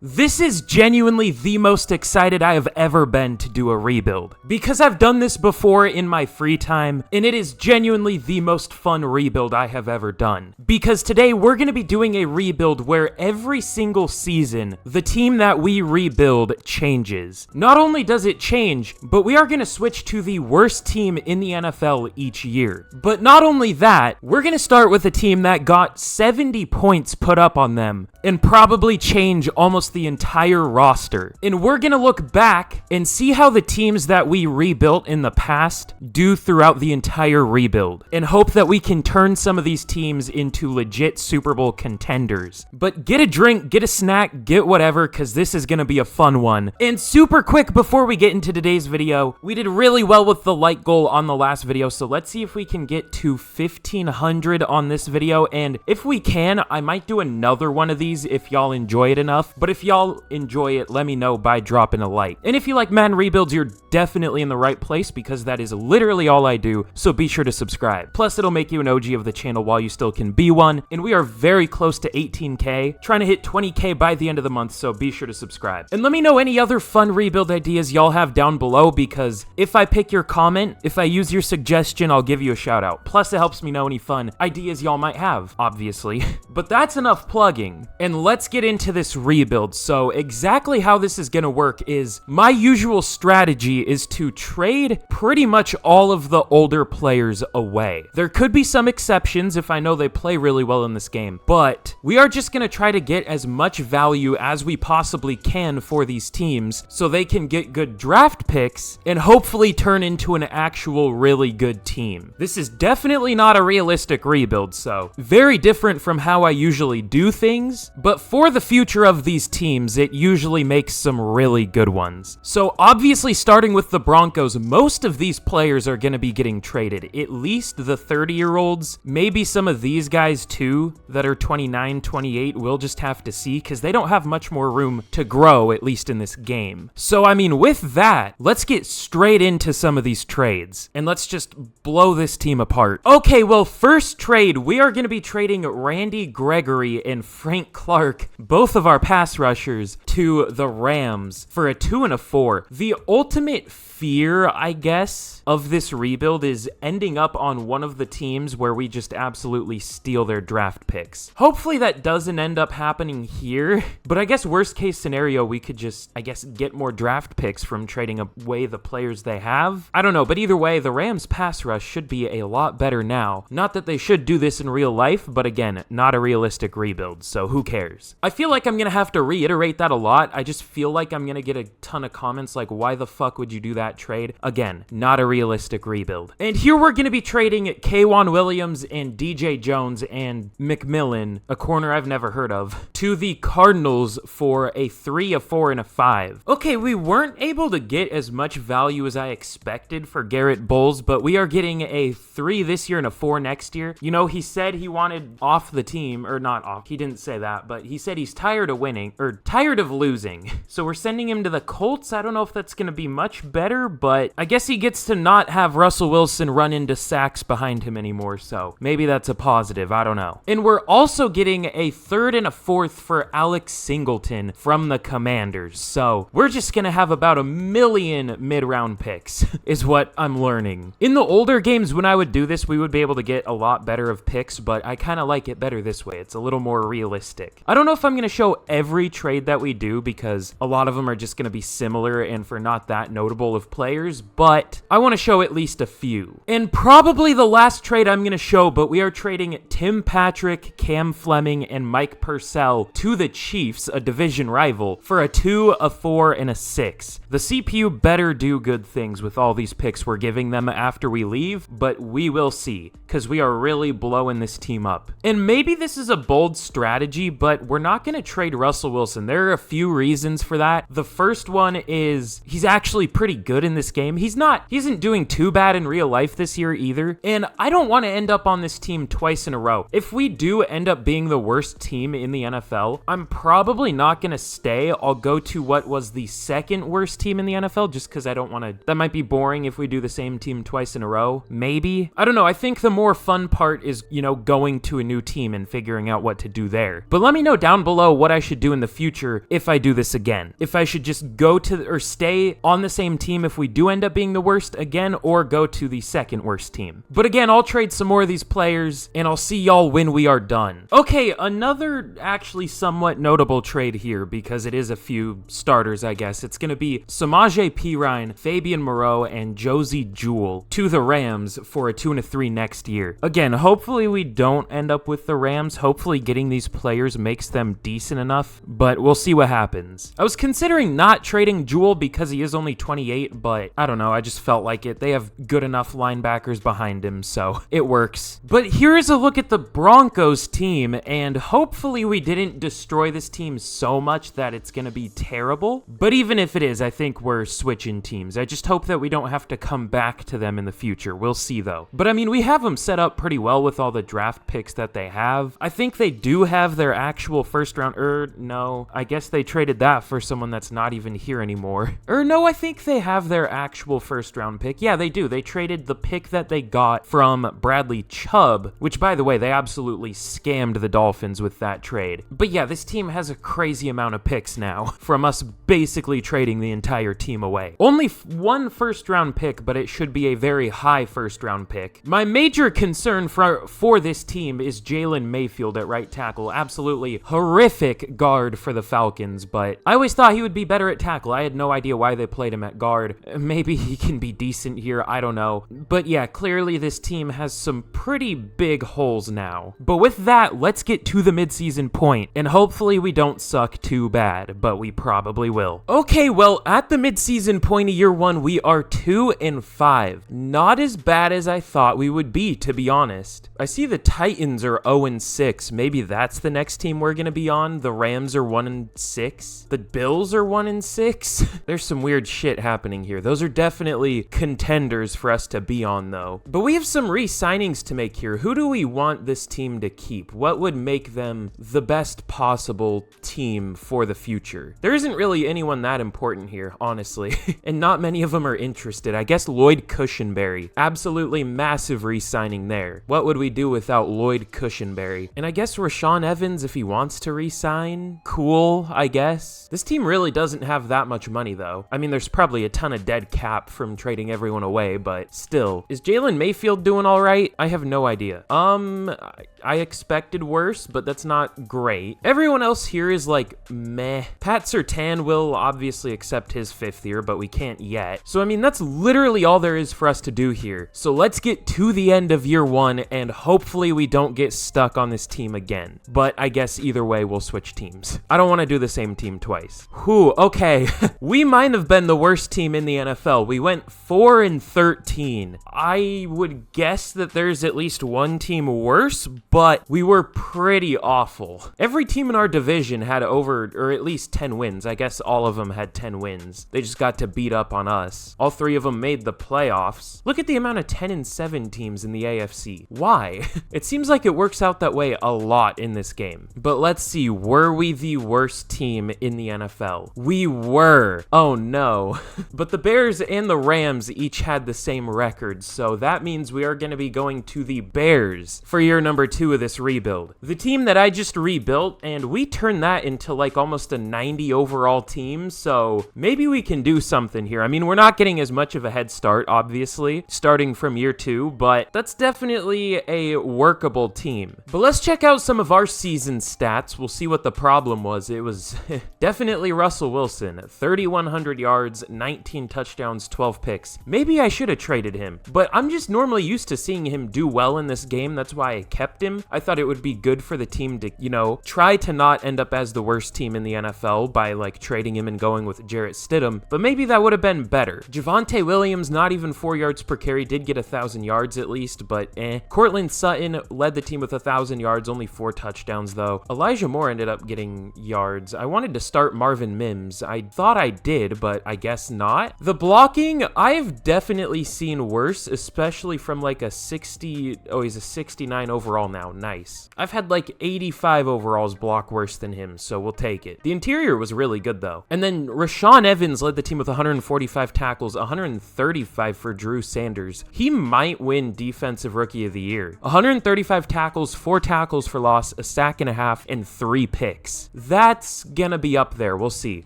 This is genuinely the most excited I have ever been to do a rebuild, because I've done this before in my free time, and it is genuinely the most fun rebuild I have ever done. Because today we're going to be doing a rebuild where every single season, the team that we rebuild changes. Not only does it change, but we are going to switch to the worst team in the NFL each year. But not only that, we're going to start with a team that got 70 points put up on them, and probably change almost the entire roster. And we're gonna look back and see how the teams that we rebuilt in the past do throughout the entire rebuild, and hope that we can turn some of these teams into legit Super Bowl contenders. But get a drink, get a snack, get whatever, because this is gonna be a fun one. And super quick before we get into today's video, we did really well with the like goal on the last video, so let's see if we can get to 1,500 on this video. And if we can, I might do another one of these if y'all enjoy it enough. But if y'all enjoy it, let me know by dropping a like. And if you like Madden rebuilds, you're definitely in the right place, because that is literally all I do, so be sure to subscribe. Plus, it'll make you an OG of the channel while you still can be one, and we are very close to 18k, trying to hit 20k by the end of the month, so be sure to subscribe. And let me know any other fun rebuild ideas y'all have down below, because if I pick your comment, if I use your suggestion, I'll give you a shout out. Plus, it helps me know any fun ideas y'all might have, obviously. But that's enough plugging, and let's get into this rebuild. So exactly how this is gonna work is, my usual strategy is to trade pretty much all of the older players away. There could be some exceptions if I know they play really well in this game, but we are just gonna try to get as much value as we possibly can for these teams so they can get good draft picks and hopefully turn into an actual really good team. This is definitely not a realistic rebuild, so very different from how I usually do things, but for the future of these teams, it usually makes some really good ones. So obviously, starting with the Broncos, most of these players are going to be getting traded, at least the 30-year-olds, maybe some of these guys too that are 29, 28, we'll just have to see, because they don't have much more room to grow, at least in this game. So I mean, with that, let's get straight into some of these trades, and let's just blow this team apart. Okay, well, first trade, we are going to be trading Randy Gregory and Frank Clark, both of our pass rushers, to the Rams for a 2 and a 4. The ultimate fear, I guess, of this rebuild is ending up on one of the teams where we just absolutely steal their draft picks. Hopefully that doesn't end up happening here, but I guess worst case scenario, we could just, I guess, get more draft picks from trading away the players they have. I don't know, but either way, the Rams pass rush should be a lot better now. Not that they should do this in real life, but again, not a realistic rebuild, so who cares? I feel like I'm gonna have to reiterate that a lot. I just feel like I'm gonna get a ton of comments like, why the fuck would you do that trade? Again, not a realistic rebuild. And here we're gonna be trading K'Wan Williams and DJ Jones and McMillan, a corner I've never heard of, to the Cardinals for a 3, a 4, and a 5. Okay, we weren't able to get as much value as I expected for Garrett Bowles, but we are getting a 3 this year and a 4 next year. You know, he said he wanted off the team, or not off, he didn't say that, but he said he's tired of winning, or tired of losing. So we're sending him to the Colts. I don't know if that's gonna be much better, but I guess he gets to not have Russell Wilson run into sacks behind him anymore, so maybe that's a positive, I don't know. And we're also getting a 3rd and a 4th for Alex Singleton from the Commanders, so we're just gonna have about 1 million mid-round picks, is what I'm learning. In the older games, when I would do this, we would be able to get a lot better of picks, but I kind of like it better this way. It's a little more realistic. I don't know if I'm gonna show every trade that we do, because a lot of them are just gonna be similar and for not that notable of players, but I want to show at least a few. And probably the last trade I'm going to show, but we are trading Tim Patrick, Cam Fleming, and Mike Purcell to the Chiefs, a division rival, for a 2, a 4, and a 6. The CPU better do good things with all these picks we're giving them after we leave, but we will see, because we are really blowing this team up. And maybe this is a bold strategy, but we're not going to trade Russell Wilson. There are a few reasons for that. The first one is he's actually pretty good in this game. He isn't doing too bad in real life this year either, and I don't want to end up on this team twice in a row. If we do end up being the worst team in the NFL, I'm probably not going to stay. I'll go to what was the second worst team in the NFL, just because I don't want to, that might be boring if we do the same team twice in a row, maybe. I don't know, I think the more fun part is, you know, going to a new team and figuring out what to do there. But let me know down below what I should do in the the future if I do this again. If I should just go to or stay on the same team if we do end up being the worst again, or go to the second worst team. But again, I'll trade some more of these players and I'll see y'all when we are done. Okay, another actually somewhat notable trade here because it is a few starters, I guess. It's going to be Samaje Perine, Fabian Moreau, and Josie Jewell to the Rams for a 2 and a 3 next year. Again, hopefully we don't end up with the Rams. Hopefully getting these players makes them decent enough, but we'll see what happens. I was considering not trading Jewell because he is only 28, but I don't know. I just felt like it. They have good enough linebackers behind him, so it works. But here's a look at the Broncos team, and hopefully we didn't destroy this team so much that it's going to be terrible. But even if it is, I think we're switching teams. I just hope that we don't have to come back to them in the future. We'll see, though. But I mean, we have them set up pretty well with all the draft picks that they have. I think they do have their actual first round. No, I guess they traded that for someone that's not even here anymore. No, I think they have their actual first round pick. Yeah, they do. They traded the pick that they got from Bradley Chubb, which, by the way, they absolutely scammed the Dolphins with that trade. But yeah, this team has a crazy amount of picks now from us basically trading the entire team away. Only one first round pick, but it should be a very high first round pick. My major concern for this team is Jalen Mayfield at right tackle. Absolutely horrific guard for the Falcons, but I always thought he would be better at tackle. I had no idea why they played him at guard. Maybe he can be decent here, I don't know. But yeah, clearly this team has some pretty big holes now. But with that, let's get to the midseason point, and hopefully we don't suck too bad, but we probably will. Okay, well, at the midseason point of year 1, we are 2 and 5. Not as bad as I thought we would be, to be honest. I see the Titans are 0 and 6. Maybe that's the next team we're gonna be on. The Rams are 1 and 6. The Bills are 1 and 6. There's some weird shit happening here. Those are definitely contenders for us to be on, though. But we have some re-signings to make here. Who do we want this team to keep? What would make them the best possible team for the future? There isn't really anyone that important here, honestly. And not many of them are interested. I guess Lloyd Cushenberry. Absolutely massive re-signing there. What would we do without Lloyd Cushenberry? And I guess Rashaan Evans, if he wants to re-sign. Cool, I guess. This team really doesn't have that much money, though. I mean, there's probably a ton of dead cap from trading everyone away, but still. Is Jalen Mayfield doing all right? I have no idea. I expected worse, but that's not great. Everyone else here is like meh. Pat Surtain will obviously accept his 5th year, but we can't yet. So I mean, that's literally all there is for us to do here. So let's get to the end of year 1, and hopefully we don't get stuck on this team again. But I guess either way, we'll switch teams. I don't want to do the same team twice. Whew, okay. We might have been the worst team in the NFL. We went 4 and 13. I would guess that there's at least one team worse, but we were pretty awful. Every team in our division had over, or at least 10 wins. I guess all of them had 10 wins. They just got to beat up on us. All 3 of them made the playoffs. Look at the amount of 10 and 7 teams in the AFC. Why? It seems like it works out that way a lot in this game. But let's see, were we the worst team in the NFL? We were. Oh no. But the Bears and the Rams each had the same record, so that means we are going to be going to the Bears for year number 2 of this rebuild. The team that I just rebuilt, and we turned that into like almost a 90 overall team, so maybe we can do something here. I mean, we're not getting as much of a head start, obviously, starting from year 2, but that's definitely a workable team. But let's check out some of our season stats. We'll see what the problem was. It was definitely Russell Wilson. 3,100 yards, 19 touchdowns, 12 picks. Maybe I should have traded him, but I'm just normally used to seeing him do well in this game. That's why I kept him. I thought it would be good for the team to, you know, try to not end up as the worst team in the NFL by like trading him and going with Jarrett Stidham, but maybe that would have been better. Javonte Williams, not even 4 yards per carry, did get 1,000 yards at least, but Cortland Sutton led the team with 1,000 yards, only 4 touchdowns though. Elijah Moore ended up getting yards. I wanted to start Marvin Mims. I thought I did, but I guess not. The blocking, I've definitely seen worse, especially from like a 60, oh, he's a 69 overall now. Nice. I've had like 85 overalls block worse than him, so we'll take it. The interior was really good though. And then Rashaan Evans led the team with 145 tackles, 135 for Drew Sanders. He might win Defensive Rookie of the Year. 135 tackles, 4 tackles for loss, a sack and a half, and 3 picks. That's gonna be up there. We'll see.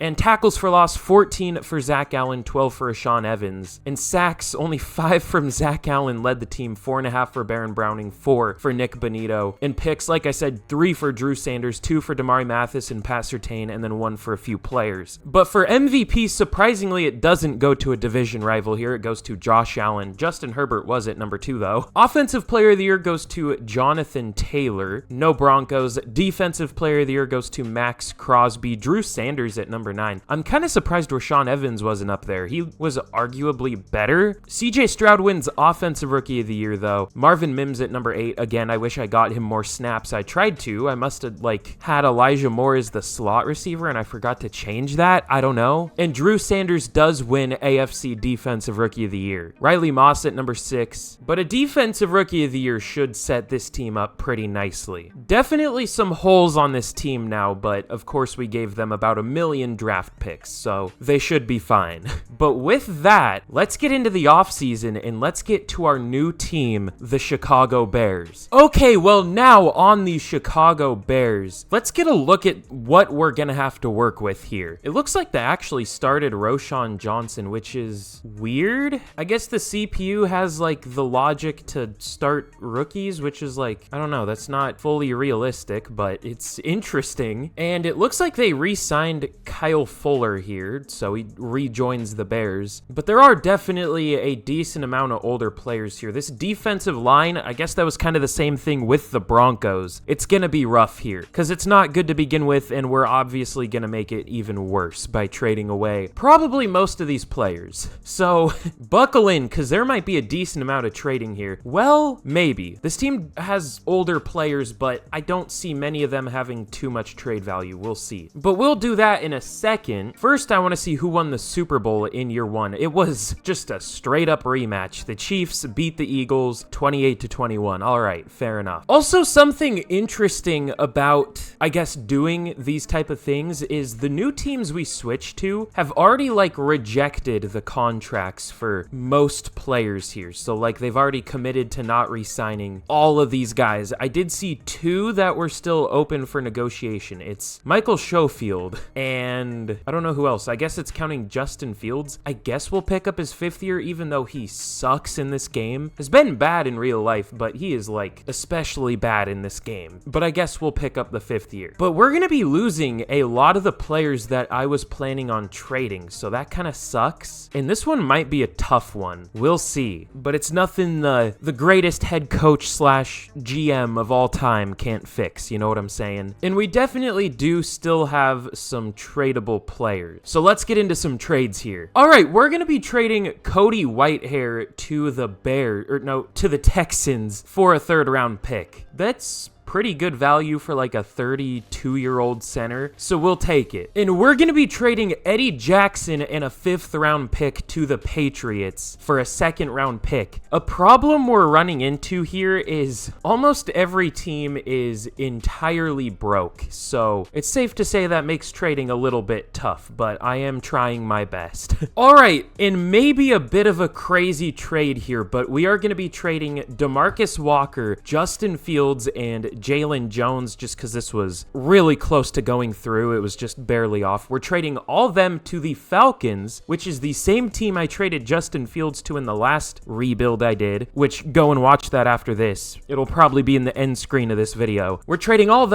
And tackles for loss, 14 for Zach Allen, 12 for Rashaan Evans. And sacks, only 5 from Zach Allen led the team, 4.5 for Baron Browning, 4 for Nick Bonito. And picks, like I said, 3 for Drew Sanders, 2 for Damari Mathis and Pat Surtain, and then 1 for a few players. But for MVP, surprisingly, it doesn't go to a division rival here. It goes to Josh Allen. Justin Herbert was at number 2, though. Offensive Player of the Year goes to Jonathan Taylor. No Broncos. Defensive Player of the Year goes to Max Crosby. Drew Sanders at number 9. I'm kind of surprised Rashaan Evans wasn't up there. He was arguably better. CJ Stroud wins Offensive Rookie of the Year, though. Marvin Mims at number 8. Again, I wish I got him more snaps. I tried to. I must have, had Elijah Moore as the slot receiver, and I forgot to change that. I don't know. And Drew Sanders does win AFC Defensive Rookie of the Year. Riley Moss at number 6. But a Defensive Rookie of the Year should set this team up pretty nicely. Definitely some holes on this team now, but of course we gave them about 1 million draft picks, so they should be fine. But with that, let's get into the offseason and let's get to our new team, the Chicago Bears. Okay, well now on the Chicago Bears, let's get a look at what we're gonna have to work with here. It looks like they actually started Roschon Johnson, which is weird. I guess the CPU has the logic to start rookies, which is I don't know, that's not fully realistic, but it's interesting. And it looks like they re-signed Kyle Fuller here, so he rejoins the Bears. But there are definitely a decent amount of older players here. This defensive line, I guess that was kind of the same thing with the Broncos. It's gonna be rough here, because it's not good to begin with, and we're obviously gonna make it even worse by trading away probably most of these players. So buckle in, because there might be a decent amount of trading here. Well, maybe. This team has older players, but I don't see many of them having too much trade value. We'll see. But we'll do that in a second. First, I want to see who won the Super Bowl in year 1. It was just a straight up rematch. The Chiefs beat the Eagles 28-21. All right, fair enough. Also, something interesting about, I guess, doing these type of things is the new teams we switch to have already rejected the contracts for most players here. So they've already committed to not re-signing all of these guys. I did see 2 that were still open for negotiation. It's Michael Schofield and I don't know who else. I guess it's counting Justin Fields. I guess we'll pick up his 5th year, even though he sucks in this game. Has been bad in real life, but he is especially bad in this game. But I guess we'll pick up the 5th year. But we're going to be losing a lot of the players that I was planning on trading, so that kind of sucks. And this one might be a tough one. We'll see. But it's nothing the greatest head coach / GM of all time can't fix, you know what I'm saying? And we definitely do still have some tradable players. So let's get into some trades here. All right, we're going to be trading Cody Whitehair to the Texans for a 3rd round pick. That's pretty good value for a 32-year-old center, so we'll take it. And we're going to be trading Eddie Jackson and a 5th round pick to the Patriots for a 2nd round pick. A problem we're running into here is almost every team is entirely broke, so it's safe to say that makes trading a little bit tough, but I am trying my best. All right, and maybe a bit of a crazy trade here, but we are going to be trading DeMarcus Walker, Justin Fields, and Jalen Jones, just because this was really close to going through. It was just barely off. We're trading all of them to the Falcons, which is the same team I traded Justin Fields to in the last rebuild I did, which go and watch that after this. It'll probably be in the end screen of this video. We're trading all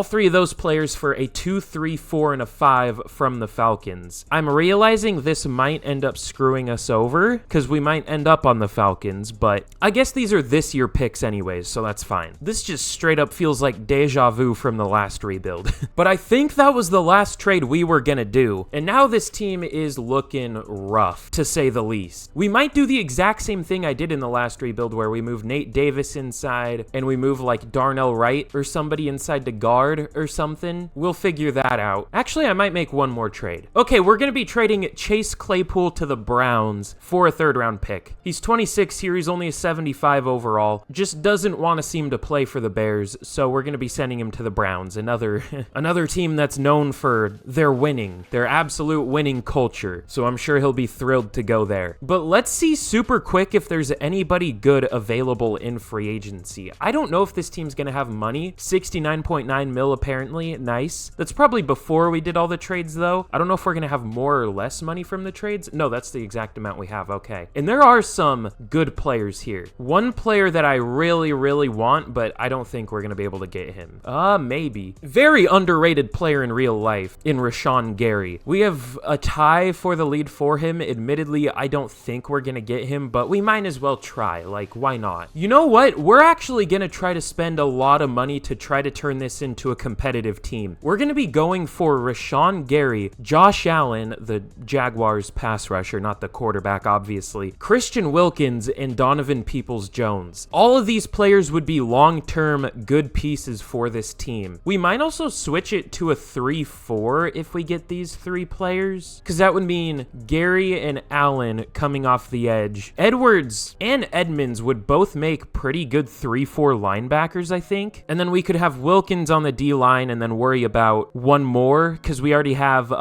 3 of those players for a 2, 3, 4, and a 5 from the Falcons. I'm realizing this might end up screwing us over, because we might end up on the Falcons, but I guess these are this year picks anyways, so that's fine. This just straight up feels like deja vu from the last rebuild. But I think that was the last trade we were gonna do, and now this team is looking rough, to say the least. We might do the exact same thing I did in the last rebuild, where we move Nate Davis inside, and we move Darnell Wright or somebody inside to guard or something. We'll figure that out. Actually, I might make one more trade. Okay, we're gonna be trading Chase Claypool to the Browns for a 3rd round pick. He's 26 here, he's only a 75 overall, just doesn't want to seem to play for the Bears, so we're going to be sending him to the Browns, another another team that's known for their winning, their absolute winning culture. So I'm sure he'll be thrilled to go there. But let's see super quick if there's anybody good available in free agency. I don't know if this team's going to have money. 69.9 mil apparently. Nice. That's probably before we did all the trades though. I don't know if we're going to have more or less money from the trades. No, that's the exact amount we have. Okay. And there are some good players here. One player that I really, really want, but I don't think we're going to be able to get him. Maybe. Very underrated player in real life in Rashawn Gary. We have a tie for the lead for him. Admittedly, I don't think we're going to get him, but we might as well try. Like, why not? You know what? We're actually going to try to spend a lot of money to try to turn this into a competitive team. We're going to be going for Rashawn Gary, Josh Allen, the Jaguars pass rusher, not the quarterback, obviously, Christian Wilkins, and Donovan Peoples-Jones. All of these players would be long-term good pieces for this team. We might also switch it to a 3-4 if we get these three players, because that would mean Gary and Allen coming off the edge. Edwards and Edmonds would both make pretty good 3-4 linebackers, I think. And then we could have Wilkins on the D-line and then worry about one more, because we already have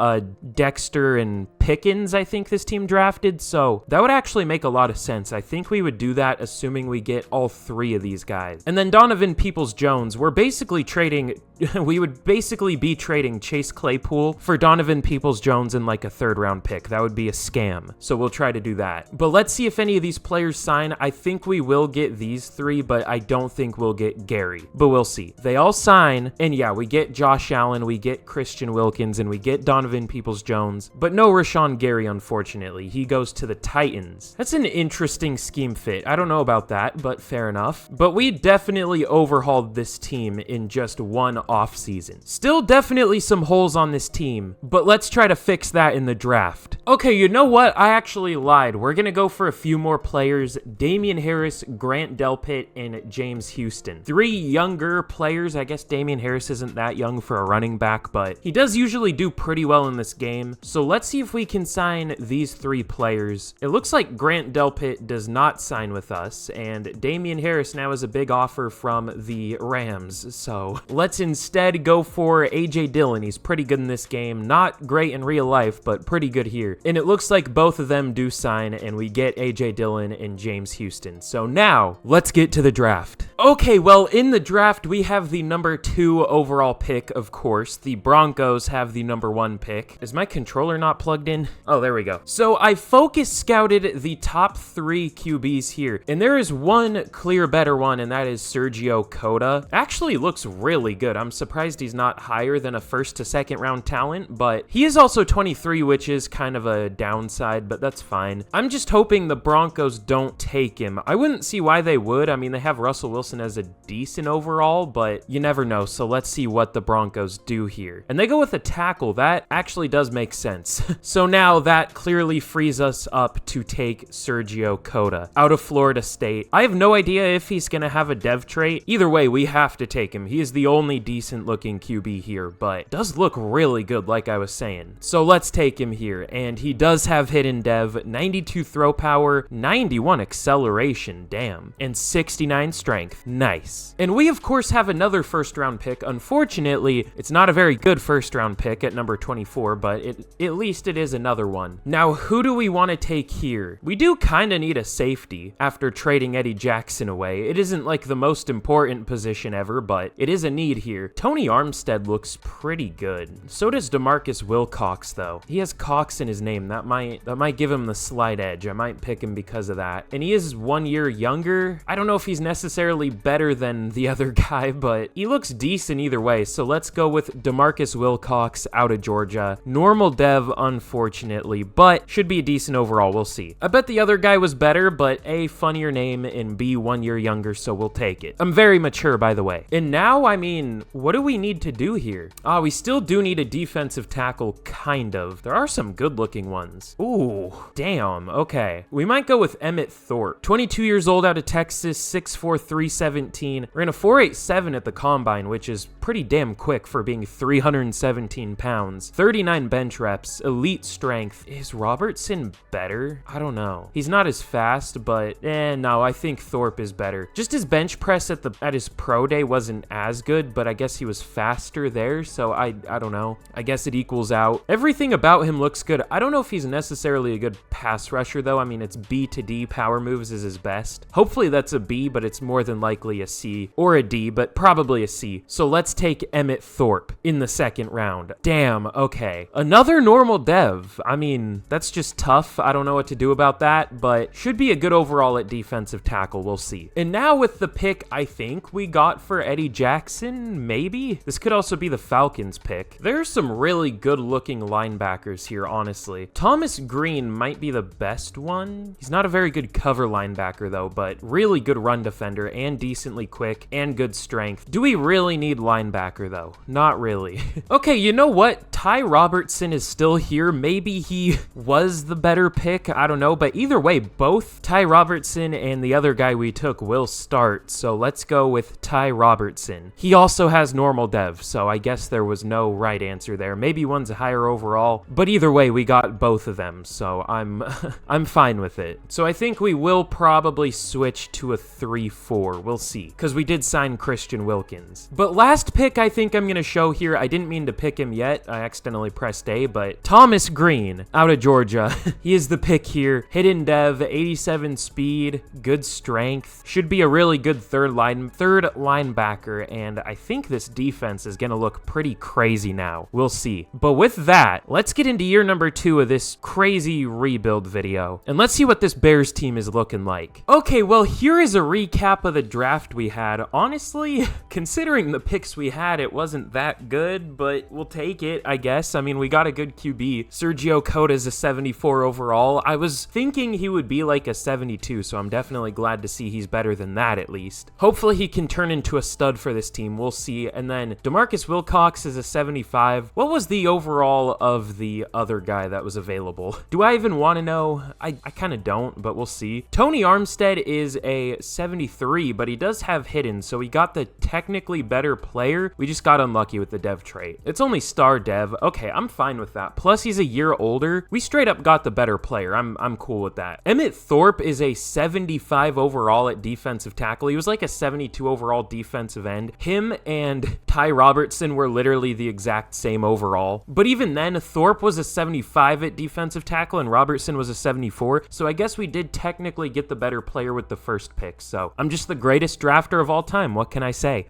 Dexter and Pickens, I think this team drafted. So that would actually make a lot of sense. I think we would do that assuming we get all three of these guys. And then Donovan Peoples-Jones, we're basically trading, we would basically be trading Chase Claypool for Donovan Peoples-Jones in like a third-round pick. That would be a scam. So we'll try to do that. But let's see if any of these players sign. I think we will get these three, but I don't think we'll get Gary. But we'll see. They all sign, and yeah, we get Josh Allen, we get Christian Wilkins, and we get Donovan Peoples-Jones, but no Rashawn Gary, unfortunately. He goes to the Titans. That's an interesting scheme fit. I don't know about that, but fair enough. But we definitely overhauled this team in just one offseason. Still definitely some holes on this team, but let's try to fix that in the draft. Okay, you know what? I actually lied. We're going to go for a few more players. Damian Harris, Grant Delpit, and James Houston. Three younger players. I guess Damian Harris isn't that young for a running back, but he does usually do pretty well in this game. So let's see if we can sign these three players. It looks like Grant Delpit does not sign with us, and Damian Harris now has a big offer from the Rams. So let's instead go for A.J. Dillon. He's pretty good in this game. Not great in real life, but pretty good here. And it looks like both of them do sign, and we get A.J. Dillon and James Houston. So now, let's get to the draft. Okay, well, in the draft, we have the number 2 overall pick, of course. The Broncos have the number 1 pick. Is my controller not plugged in? Oh, there we go. So I focus scouted the top 3 QBs here, and there is one clear better one, and that is Sergio Cota. Actually looks really good. I'm surprised he's not higher than a first to second round talent, but he is also 23, which is kind of a downside, but that's fine. I'm just hoping the Broncos don't take him. I wouldn't see why they would. I mean, they have Russell Wilson as a decent overall, but you never know. So let's see what the Broncos do here. And they go with a tackle. That actually does make sense. So now that clearly frees us up to take Sergio Cota out of Florida State. I have no idea if he's going to have a dev trait. Either way, we have to take him. He is the only decent looking QB here, but does look really good, like I was saying. So let's take him here. And he does have hidden dev, 92 throw power, 91 acceleration, damn, and 69 strength. Nice. And we, of course, have another first round pick. Unfortunately, it's not a very good first round pick at number 24, but at least it is another one. Now, who do we want to take here? We do kind of need a safety after trading Eddie Jackson away. It isn't like the most important position ever, but it is a need here. Tony Armstead looks pretty good. So does DeMarcus Wilcox, though. He has Cox in his name. That might give him the slight edge. I might pick him because of that. And he is 1 year younger. I don't know if he's necessarily better than the other guy, but he looks decent either way. So let's go with DeMarcus Wilcox out of Georgia. Normal dev, unfortunately, but should be a decent overall. We'll see. I bet the other guy was better, but A, funnier name, and B, 1 year younger, so we'll take it. I'm very mature, by the way. And now, I mean, what do we need to do here? We still do need a defensive tackle, kind of. There are some good-looking ones. Ooh, damn. Okay. We might go with Emmett Thorpe. 22 years old out of Texas, 6'4", 4.17, ran a 4.87 at the combine, which is pretty damn quick for being 317 pounds. 39 bench reps, elite strength. Is Robertson better? I don't know. He's not as fast, but no, I think Thorpe is better. Just his bench press at his pro day wasn't as good, but I guess he was faster there, so I don't know. I guess it equals out. Everything about him looks good. I don't know if he's necessarily a good pass rusher, though. I mean, it's B to D power moves is his best. Hopefully that's a B, but it's more than likely a C, or a D, but probably a C. So let's take Emmett Thorpe in the second round. Damn, okay. Another normal dev. I mean, that's just tough. I don't know what to do about that, but should be a good overall at defensive tackle. We'll see. And now with the pick I think we got for Eddie Jackson, maybe? This could also be the Falcons pick. There's some really good looking linebackers here, honestly. Thomas Green might be the best one. He's not a very good cover linebacker though, but really good run defender and decently quick and good strength. Do we really need linebacker though? Not really. Okay, you know what? Ty Robertson is still here. Maybe he was the better pick. I don't know, but either way, both Ty Robertson and the other guy we took will start. So let's go with Ty Robertson. He also has normal dev, so I guess there was no right answer there. Maybe one's a higher overall, but either way, we got both of them, so I'm fine with it. So I think we will probably switch to a 3-4. We'll see, because we did sign Christian Wilkins. But last pick I think I'm going to show here, I didn't mean to pick him yet. I accidentally pressed A, but Thomas Green out of Georgia. He is the pick here. Hidden dev, 87 speed, good strength. Should be a really good third linebacker, and I think this defense is going to look pretty crazy now. We'll see. But with that, let's get into year number 2 of this crazy rebuild video, and let's see what this Bears team is looking like. Okay, well, here is a recap of the draft we had. Honestly, considering the picks we had, it wasn't that good, but we'll take it, I guess. I mean, we got a good QB. Sergio Cota's a 74 overall. I was thinking he would be like a 72, so I'm definitely glad to see he's better than that at least. Hopefully he can turn into a stud for this team. We'll see. And then DeMarcus Wilcox is a 75. What was the overall of the other guy that was available? Do I even want to know? I kind of don't, but we'll see. Tony Armstead is a 73, but he does have hidden, so we got the technically better player. We just got unlucky with the dev trait. It's only star dev. Okay, I'm fine with that. Plus, he's a year older. We straight up got the better player. I'm cool with that. Emmett Thorpe is a 75 overall at defensive tackle. He was like a 72 overall defensive end. Him and Ty Robertson were literally the exact same overall. But even then, Thorpe was a 75 at defensive tackle and Robertson was a 74. So I guess we did technically get the better player with the first pick. So I'm just the greatest drafter of all time. What can I say?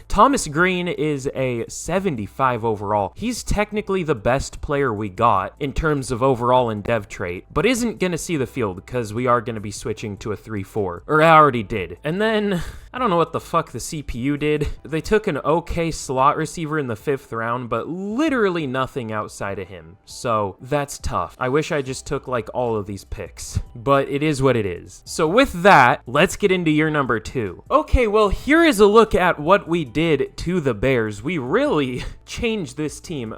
Thomas Green is a 75 overall. He's technically the best player we got in terms of overall and dev trait, but isn't going to see the field because we are going to be switching to a 3-4. Or I already did. And then I don't know what the fuck the CPU did. They took an okay slot receiver in the 5th round, but literally nothing outside of him. So that's tough. I wish I just took like all of these picks, but it is what it is. So with that, let's get into year number 2. Okay, well, here is a look at what we did to the Bears. We really changed this team,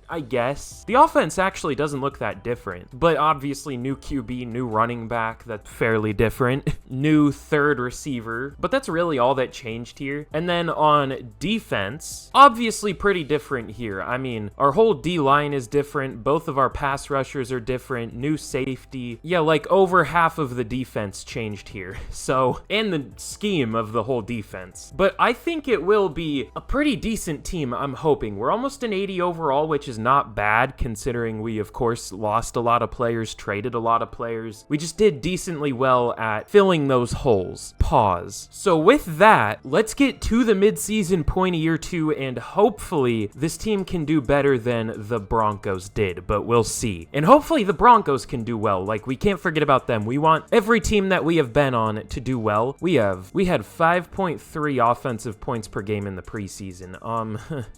I guess. The offense actually doesn't look that different, but obviously new QB, new running back, that's fairly different. New third receiver, but that's really all that changed here. And then on defense, obviously pretty different here. I mean, our whole D-line is different. Both of our pass rushers are different. New safety. Yeah, like over half of the defense changed here. So, and the scheme of the whole defense. But I think it will be a pretty decent team, I'm hoping. We're almost an 80 overall, which is not bad considering we, of course, lost a lot of players, traded a lot of players. We just did decently well at filling those holes. Pause. So with that, let's get to the midseason point of year 2, and hopefully this team can do better than the Broncos did, but we'll see. And hopefully the Broncos can do well. Like, we can't forget about them. We want every team that we have been on to do well. We had 5.3 offensive points per game in the preseason.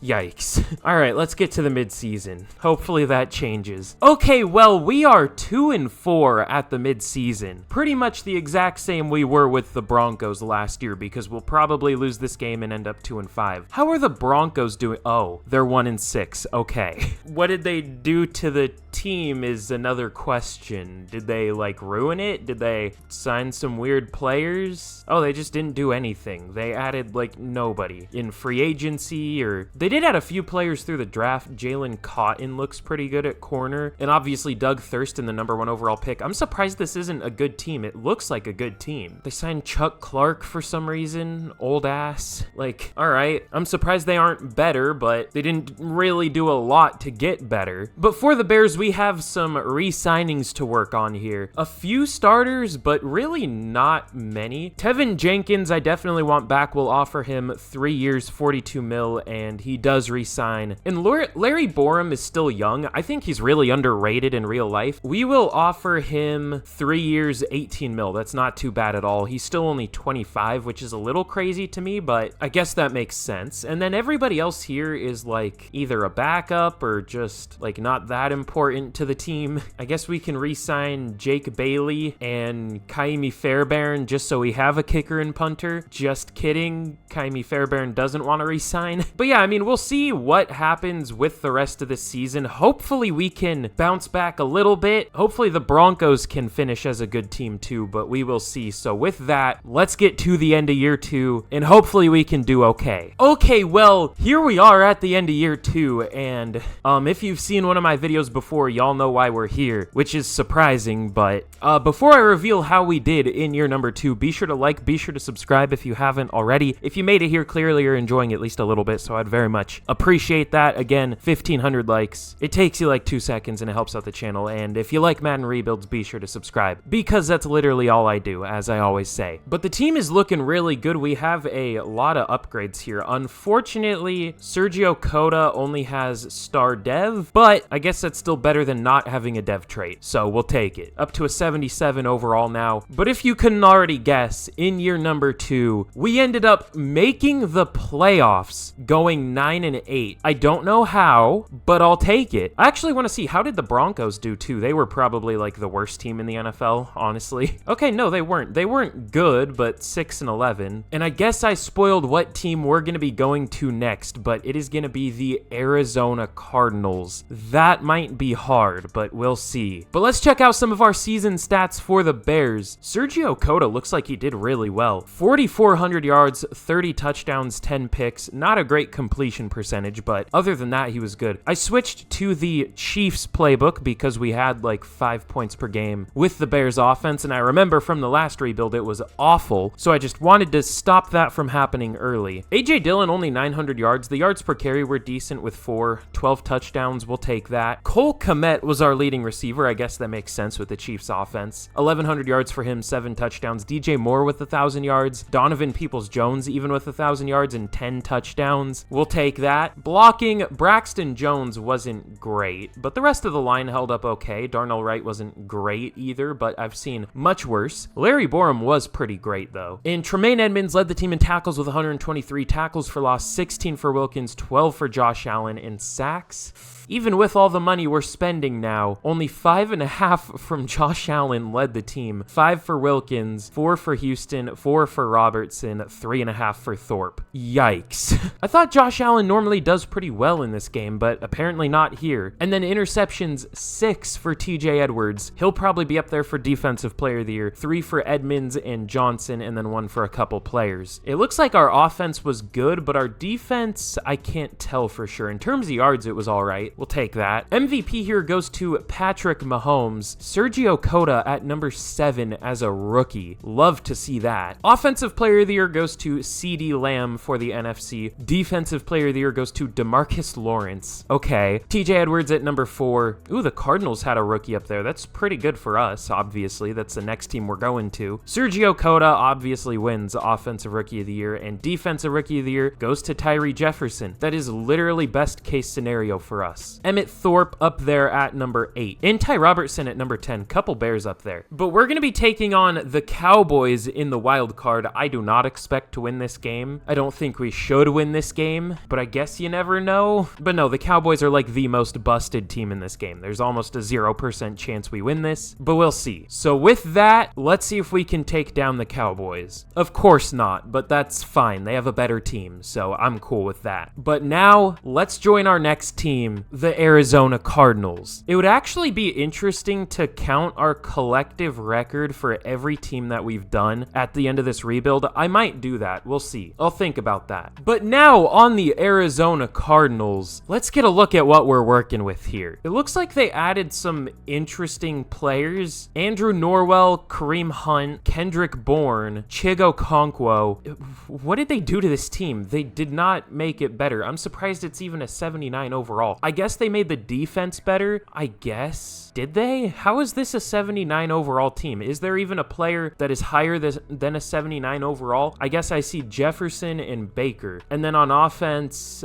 Yikes. All right, let's get to the midseason. Hopefully that changes. Okay, well, we are 2-4 at the midseason. Pretty much the exact same we were with the Broncos last year, because we'll probably lose this game and end up 2-5. How are the Broncos doing? Oh, they're 1-6. Okay. What did they do to the team is another question. Did they, like, ruin it? Did they sign some weird players? Oh, they just didn't do anything. They added, like, nobody in free agency, or they did add a few players through the draft. Jalen Cotton looks pretty good at corner, and obviously Doug Thurston, the #1 overall pick. I'm surprised this isn't a good team. It looks like a good team. They signed Chuck Clark for some reason. Old ass. Like, all right. I'm surprised they aren't better, but they didn't really do a lot to get better. But for the Bears, we have some re-signings to work on here. A few starters, but really not many. Tevin Jenkins, I definitely want back. We'll offer him 3 years, $42 million, and he does re-sign. And Larry Borum is still young. I think he's really underrated in real life. We will offer him 3 years, $18 million. That's not too bad at all. He's still only 25, which is a little crazy to me, but I guess that makes sense. And then everybody else here is like either a backup or just like not that important to the team. I guess we can re-sign Jake Bailey and Kaimi Fairbairn just so we have a kicker and punter. Just kidding. Kaimi Fairbairn doesn't want to re-sign. But yeah, I mean, we'll see what happens with the rest of the season. Hopefully we can bounce back a little bit. Hopefully the Broncos can finish as a good team too, but we will see. So with that, let's get to the end of year 2 and hopefully we can do okay. Okay, well, here we are at the end of year 2, and if you've seen one of my videos before, y'all know why we're here, which is surprising. But before I reveal how we did in year number 2, be sure to like, be sure to subscribe if you haven't already. If you made it here, clearly you're enjoying at least a little bit, so I'd very much appreciate that. Again, 1,500 likes. It takes you like 2 seconds and it helps out the channel, and if you like Madden rebuilds, be sure to subscribe, because that's literally all I do, as I always say. But the team is looking really good. We have a lot of upgrades here. Unfortunately, Sergio Cota only has star dev, but I guess that's still better than not having a dev trait, so we'll take it. Up to a 77 overall now. But if you couldn't already guess, in year number 2, we ended up making the playoffs, going 9-8. I don't know how, but I'll take it. I actually want to see, how did the Broncos do too? They were probably like the worst team in the NFL, honestly. Okay, no, they weren't. They weren't good, but 6-11. And I guess I spoiled what team we're going to be going to next, but it is going to be the Arizona Cardinals. That might be hard, but we'll see. But let's check out some of our season stats for the Bears. Sergio Cota looks like he did really well. 4,400 yards, 30 touchdowns, 10 picks. Not a great completion percentage, but other than that, he was good. I switched to the Chiefs playbook because we had like 5 points per game with the Bears offense, and I remember from the last rebuild it was awful, so I just wanted to stop that from happening early. AJ Dillon only 900 yards. The yards per carry were decent with 12 touchdowns. We'll take that. Cole Kmet was our leading receiver. I guess that makes sense with the Chiefs offense. 1,100 yards for him, 7 touchdowns. DJ Moore with 1,000 yards. Donovan Peoples-Jones even with 1,000 yards and 10 touchdowns. We'll take that. Blocking, Braxton Jones wasn't great, but the rest of the line held up okay. Darnell Wright wasn't great either, but I've seen much worse. Larry Borum was pretty great though. And Tremaine Edmonds led the team in tackles with 123 tackles for loss, 16 for Wilkins, 12 for Josh Allen, and sacks. Even with all the money we're spending now, only 5.5 from Josh Allen led the team. 5 for Wilkins, 4 for Houston, 4 for Robertson, 3.5 for Thorpe. Yikes. I thought Josh Allen normally does pretty well in this game, but apparently not here. And then interceptions, 6 for TJ Edwards. He'll probably be up there for Defensive Player of the Year. 3 for Edmonds and Johnson, and then 1 for a couple players. It looks like our offense was good, but our defense, I can't tell for sure. In terms of yards, it was all right. We'll take that. MVP here goes to Patrick Mahomes. Sergio Cota at number 7 as a rookie. Love to see that. Offensive Player of the Year goes to CeeDee Lamb for the NFC. Defensive Player of the Year goes to DeMarcus Lawrence. Okay. TJ Edwards at number 4. Ooh, the Cardinals had a rookie up there. That's pretty good for us, obviously. That's the next team we're going to. Sergio Cota obviously wins Offensive Rookie of the Year, and Defensive Rookie of the Year goes to Tyree Jefferson. That is literally best case scenario for us. Emmett Thorpe up there at number 8. And Ty Robertson at number 10. Couple Bears up there. But we're going to be taking on the Cowboys in the wild card. I do not expect to win this game. I don't think we should win this game, but I guess you never know. But no, the Cowboys are like the most busted team in this game. There's almost a 0% chance we win this, but we'll see. So with that, let's see if we can take down the Cowboys. Of course not, but that's fine. They have a better team, so I'm cool with that. But now, let's join our next team, the Arizona Cardinals. It would actually be interesting to count our collective record for every team that we've done at the end of this rebuild. I might do that. We'll see. I'll think about that. But now on the Arizona Cardinals, let's get a look at what we're working with here. It looks like they added some interesting players. Andrew Norwell, Kareem Hunt, Kendrick Bourne, Chigo Okonkwo. What did they do to this team? They did not make it better. I'm surprised it's even a 79 overall. I guess they made the defense better. I guess. Did they? How is this a 79 overall team? Is there even a player that is higher than a 79 overall? I guess I see Jefferson and Baker. And then on offense,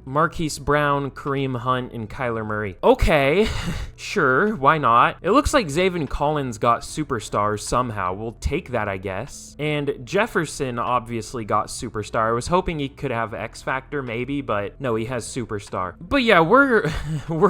Marquise Brown, Kareem Hunt, and Kyler Murray. Okay, sure, why not? It looks like Zaven Collins got superstars somehow. We'll take that, I guess. And Jefferson obviously got superstar. I was hoping he could have X Factor maybe, but no, he has superstar. But yeah, we're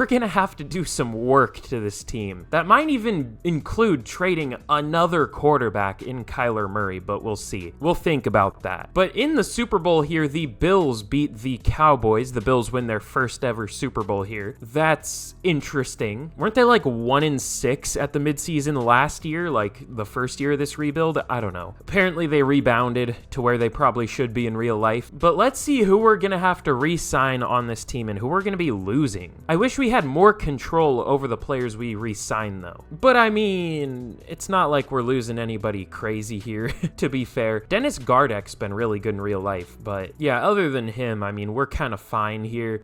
gonna have to do some work to this team. That might even include trading another quarterback in Kyler Murray, but we'll see. We'll think about that. But in the Super Bowl here, the Bills beat the Cowboys. The Bills win their first ever Super Bowl here. That's interesting. Weren't they like 1-6 at the midseason last year, like the first year of this rebuild? I don't know. Apparently they rebounded to where they probably should be in real life. But let's see who we're gonna have to re-sign on this team and who we're gonna be losing. I wish we had more control over the players we re-sign though. But I mean, it's not like we're losing anybody crazy here, to be fair. Dennis Gardeck's been really good in real life, but yeah, other than him, I mean, we're kind of fine here.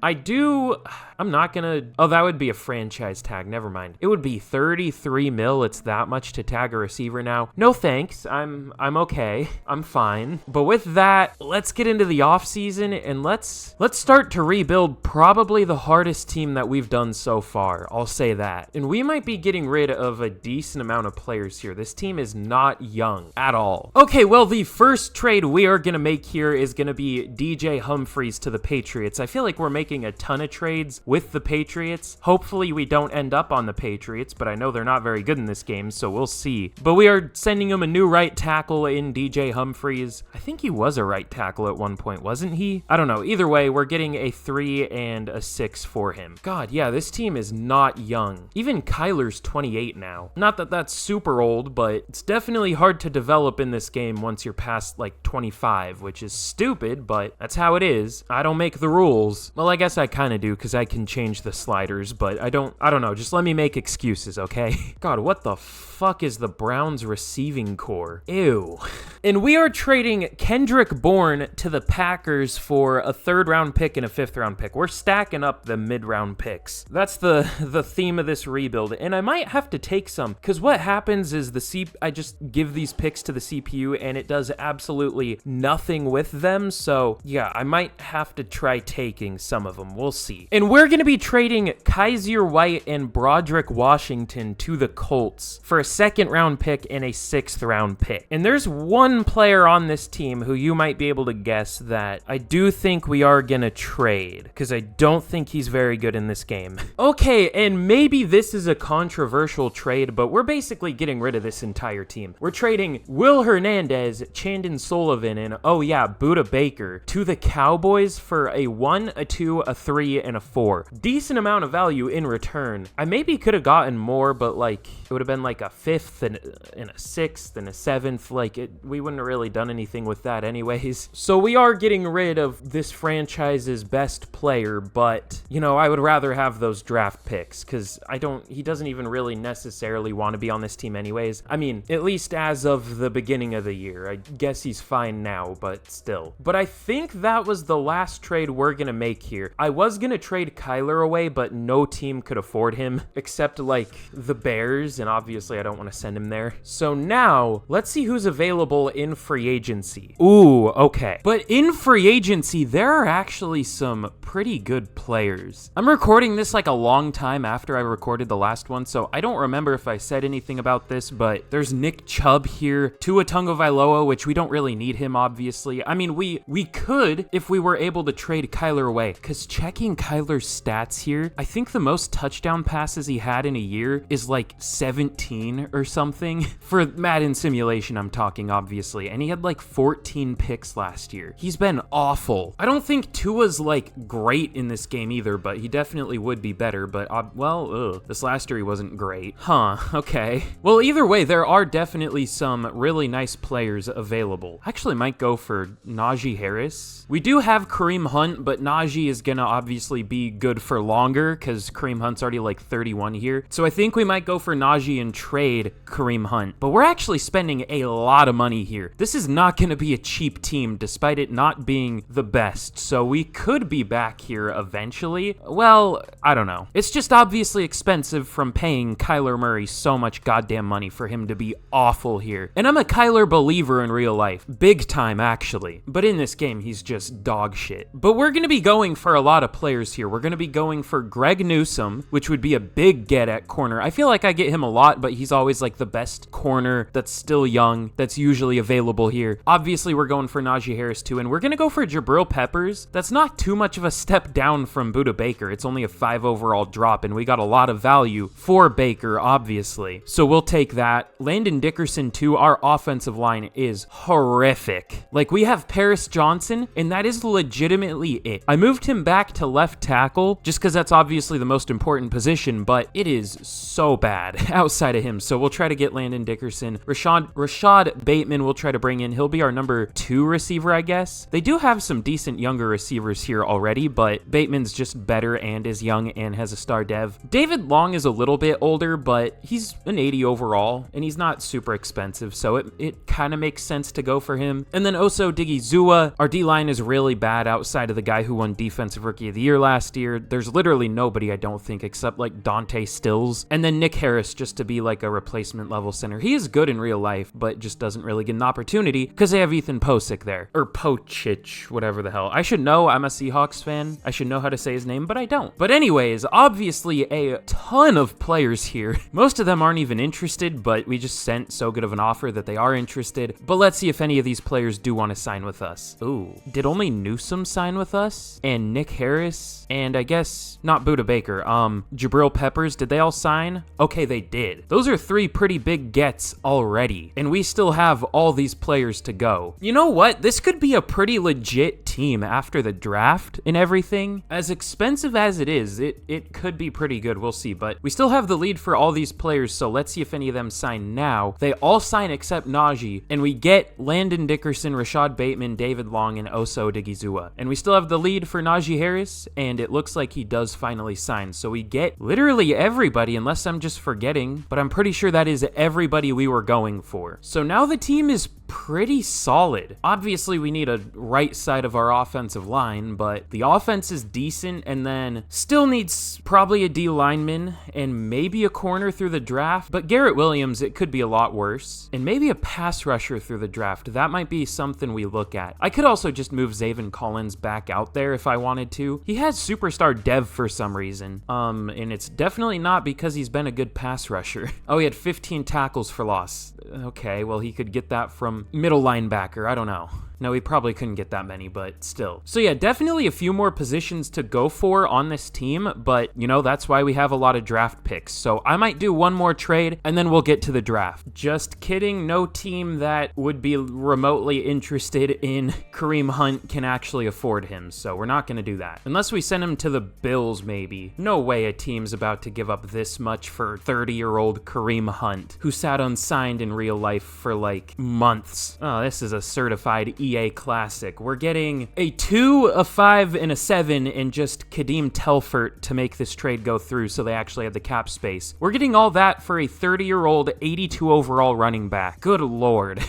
I'm not gonna, oh, that would be a franchise tag, never mind. It would be 33 mil, it's that much to tag a receiver now. No thanks, I'm okay, I'm fine. But with that, let's get into the offseason and let's start to rebuild probably the hardest team that we've done so far, I'll say that. And we might be getting rid of a decent amount of players here. This team is not young at all. Okay, well, the first trade we are gonna make here is gonna be DJ Humphries to the Patriots. I feel like we're making a ton of trades with the Patriots. Hopefully we don't end up on the Patriots, but I know they're not very good in this game, so we'll see. But we are sending him a new right tackle in DJ Humphries. I think he was a right tackle at one point, wasn't he? I don't know. Either way, we're getting a 3 and a 6 for him. God, yeah, this team is not young. Even Kyler's 28 now. Not that that's super old, but it's definitely hard to develop in this game once you're past like 25, which is stupid, but that's how it is. I don't make the rules. Well, I guess I kind of do because I can change the sliders, but I don't know. Just let me make excuses, okay? God, what the fuck is the Browns receiving core? Ew. And we are trading Kendrick Bourne to the Packers for a 3rd round pick and a 5th round pick. We're stacking up the mid-round picks. That's the theme of this rebuild. And I might have to take some, because what happens is I just give these picks to the CPU and it does absolutely nothing with them. So yeah, I might have to try taking some of them. We'll see. And we're going to be trading Kaiser White and Broderick Washington to the Colts for a 2nd round pick and a 6th round pick. And there's one player on this team who you might be able to guess that I do think we are going to trade, because I don't think he's very good in this game. Okay, and maybe this is a controversial trade, but we're basically getting rid of this entire team. We're trading Will Hernandez, Chandon Sullivan, and oh yeah, Buda Baker to the Cowboys for a 1, a 2, a 3, and a 4. Decent amount of value in return. I maybe could have gotten more, but like it would have been like a 5th and a 6th and a 7th. Like we wouldn't have really done anything with that anyways. So we are getting rid of this franchise's best player, but you know, I would rather have those draft picks because he doesn't even really necessarily want to be on this team anyways. I mean, at least as of the beginning of the year. I guess he's fine now, but still. But I think that was the last trade we're gonna make here. I was gonna trade Kyler away, but no team could afford him except like the Bears, and obviously I don't want to send him there. So now let's see who's available in free agency. Ooh, okay. But in free agency, there are actually some pretty good players. I'm recording this like a long time after I recorded the last one, so I don't remember if I said anything about this, but there's Nick Chubb here, Tua Tagovailoa, which we don't really need him, obviously. I mean, we could if we were able to trade Kyler away, because checking Kyler's stats here, I think the most touchdown passes he had in a year is like 17 or something. For Madden simulation, I'm talking, obviously, and he had like 14 picks last year. He's been awful. I don't think Tua's like great in this game either, but he definitely would be better, but, this last year he wasn't great. Huh, okay. Well, either way, there are definitely some really nice players available. I actually might go for Najee Harris. We do have Kareem Hunt, but Najee is gonna obviously be good for longer because Kareem Hunt's already like 31 here. So I think we might go for Najee and trade Kareem Hunt. But we're actually spending a lot of money here. This is not gonna be a cheap team despite it not being the best. So we could be back here eventually. Well, I don't know. It's just obviously expensive from paying Kyler Murray so much goddamn money for him to be awful here. And I'm a Kyler believer in real life. Big time, actually. But in this game, he's just dog shit. But we're going to be going for a lot of players here. We're going to be going for Greg Newsome, which would be a big get at corner. I feel like I get him a lot, but he's always like the best corner that's still young, that's usually available here. Obviously, we're going for Najee Harris too, and we're going to go for Jabril Peppers. That's not too much of a step down from Budda Baker. It's only a 5 overall drop, and we got a lot of value for Baker, obviously. So we'll take that. Landon Dickerson too. Our offensive line is horrific. Like, we have Paris Johnson, and that is legitimately it. I moved him back to left tackle just because that's obviously the most important position, but it is so bad outside of him. So we'll try to get Landon Dickerson. Rashad Bateman we'll try to bring in. He'll be our number 2 receiver, I guess. They do have some decent younger receivers here already, but Bateman's just better and is young and has a star dev. David Long is a little bit older, but he's an 80 overall, and he's not super expensive, so it kind of makes sense to go for him. And then Oso Digizua, our D-line is really bad outside of the guy who won Defensive Rookie of the Year last year. There's literally nobody, I don't think, except like Dante Stills. And then Nick Harris, just to be like a replacement level center. He is good in real life, but just doesn't really get an opportunity because they have Ethan Posick there. Or Pochich, whatever the hell. I should know, I'm a Seahawks fan. I should know how to say his name, but I don't. But anyways, obviously a ton of players here. Most of them aren't even interested, but we just sent so good of an offer that they are interested. But let's see if any of these players do want to sign with us. Ooh, did only Newsome sign with us? And Nick Harris? And I guess not Budda Baker. Jabril Peppers, did they all sign? Okay, they did. Those are 3 pretty big gets already. And we still have all these players to go. You know what? This could be a pretty legit team after the draft and everything. As expensive as it is, it could be pretty good. We'll see. But we still have the lead for all these players, so let's see if any of them sign now. They all sign except Najee, and we get Landon Dickerson, Rashad Bateman, David Long, and Oso Digizua. And we still have the lead for Najee Harris, and it looks like he does finally sign. So we get literally everybody, unless I'm just forgetting, but I'm pretty sure that is everybody we were going for. So now the team is pretty solid. Obviously, we need a right side of our offensive line, but the offense is decent, and then still needs probably a D lineman and maybe a corner through the draft. But Garrett Williams, it could be a lot worse, and maybe a pass rusher through the draft. That might be something we look at. I could also just move Zaven Collins back out there if I wanted to. He has superstar dev for some reason, and it's definitely not because he's been a good pass rusher. Oh, he had 15 tackles for loss. Okay, well, he could get that from middle linebacker. I don't know. No, he probably couldn't get that many, but still. So yeah, definitely a few more positions to go for on this team, but you know, that's why we have a lot of draft picks. So I might do one more trade and then we'll get to the draft. Just kidding, no team that would be remotely interested in Kareem Hunt can actually afford him, so we're not going to do that. Unless we send him to the Bills, maybe. No way a team's about to give up this much for 30-year-old Kareem Hunt, who sat unsigned in real life for like months. Oh, this is a certified EA classic. We're getting a 2, a 5, and a 7, and just Kadeem Telfort to make this trade go through so they actually have the cap space. We're getting all that for a 30-year-old, 82 overall running back. Good lord.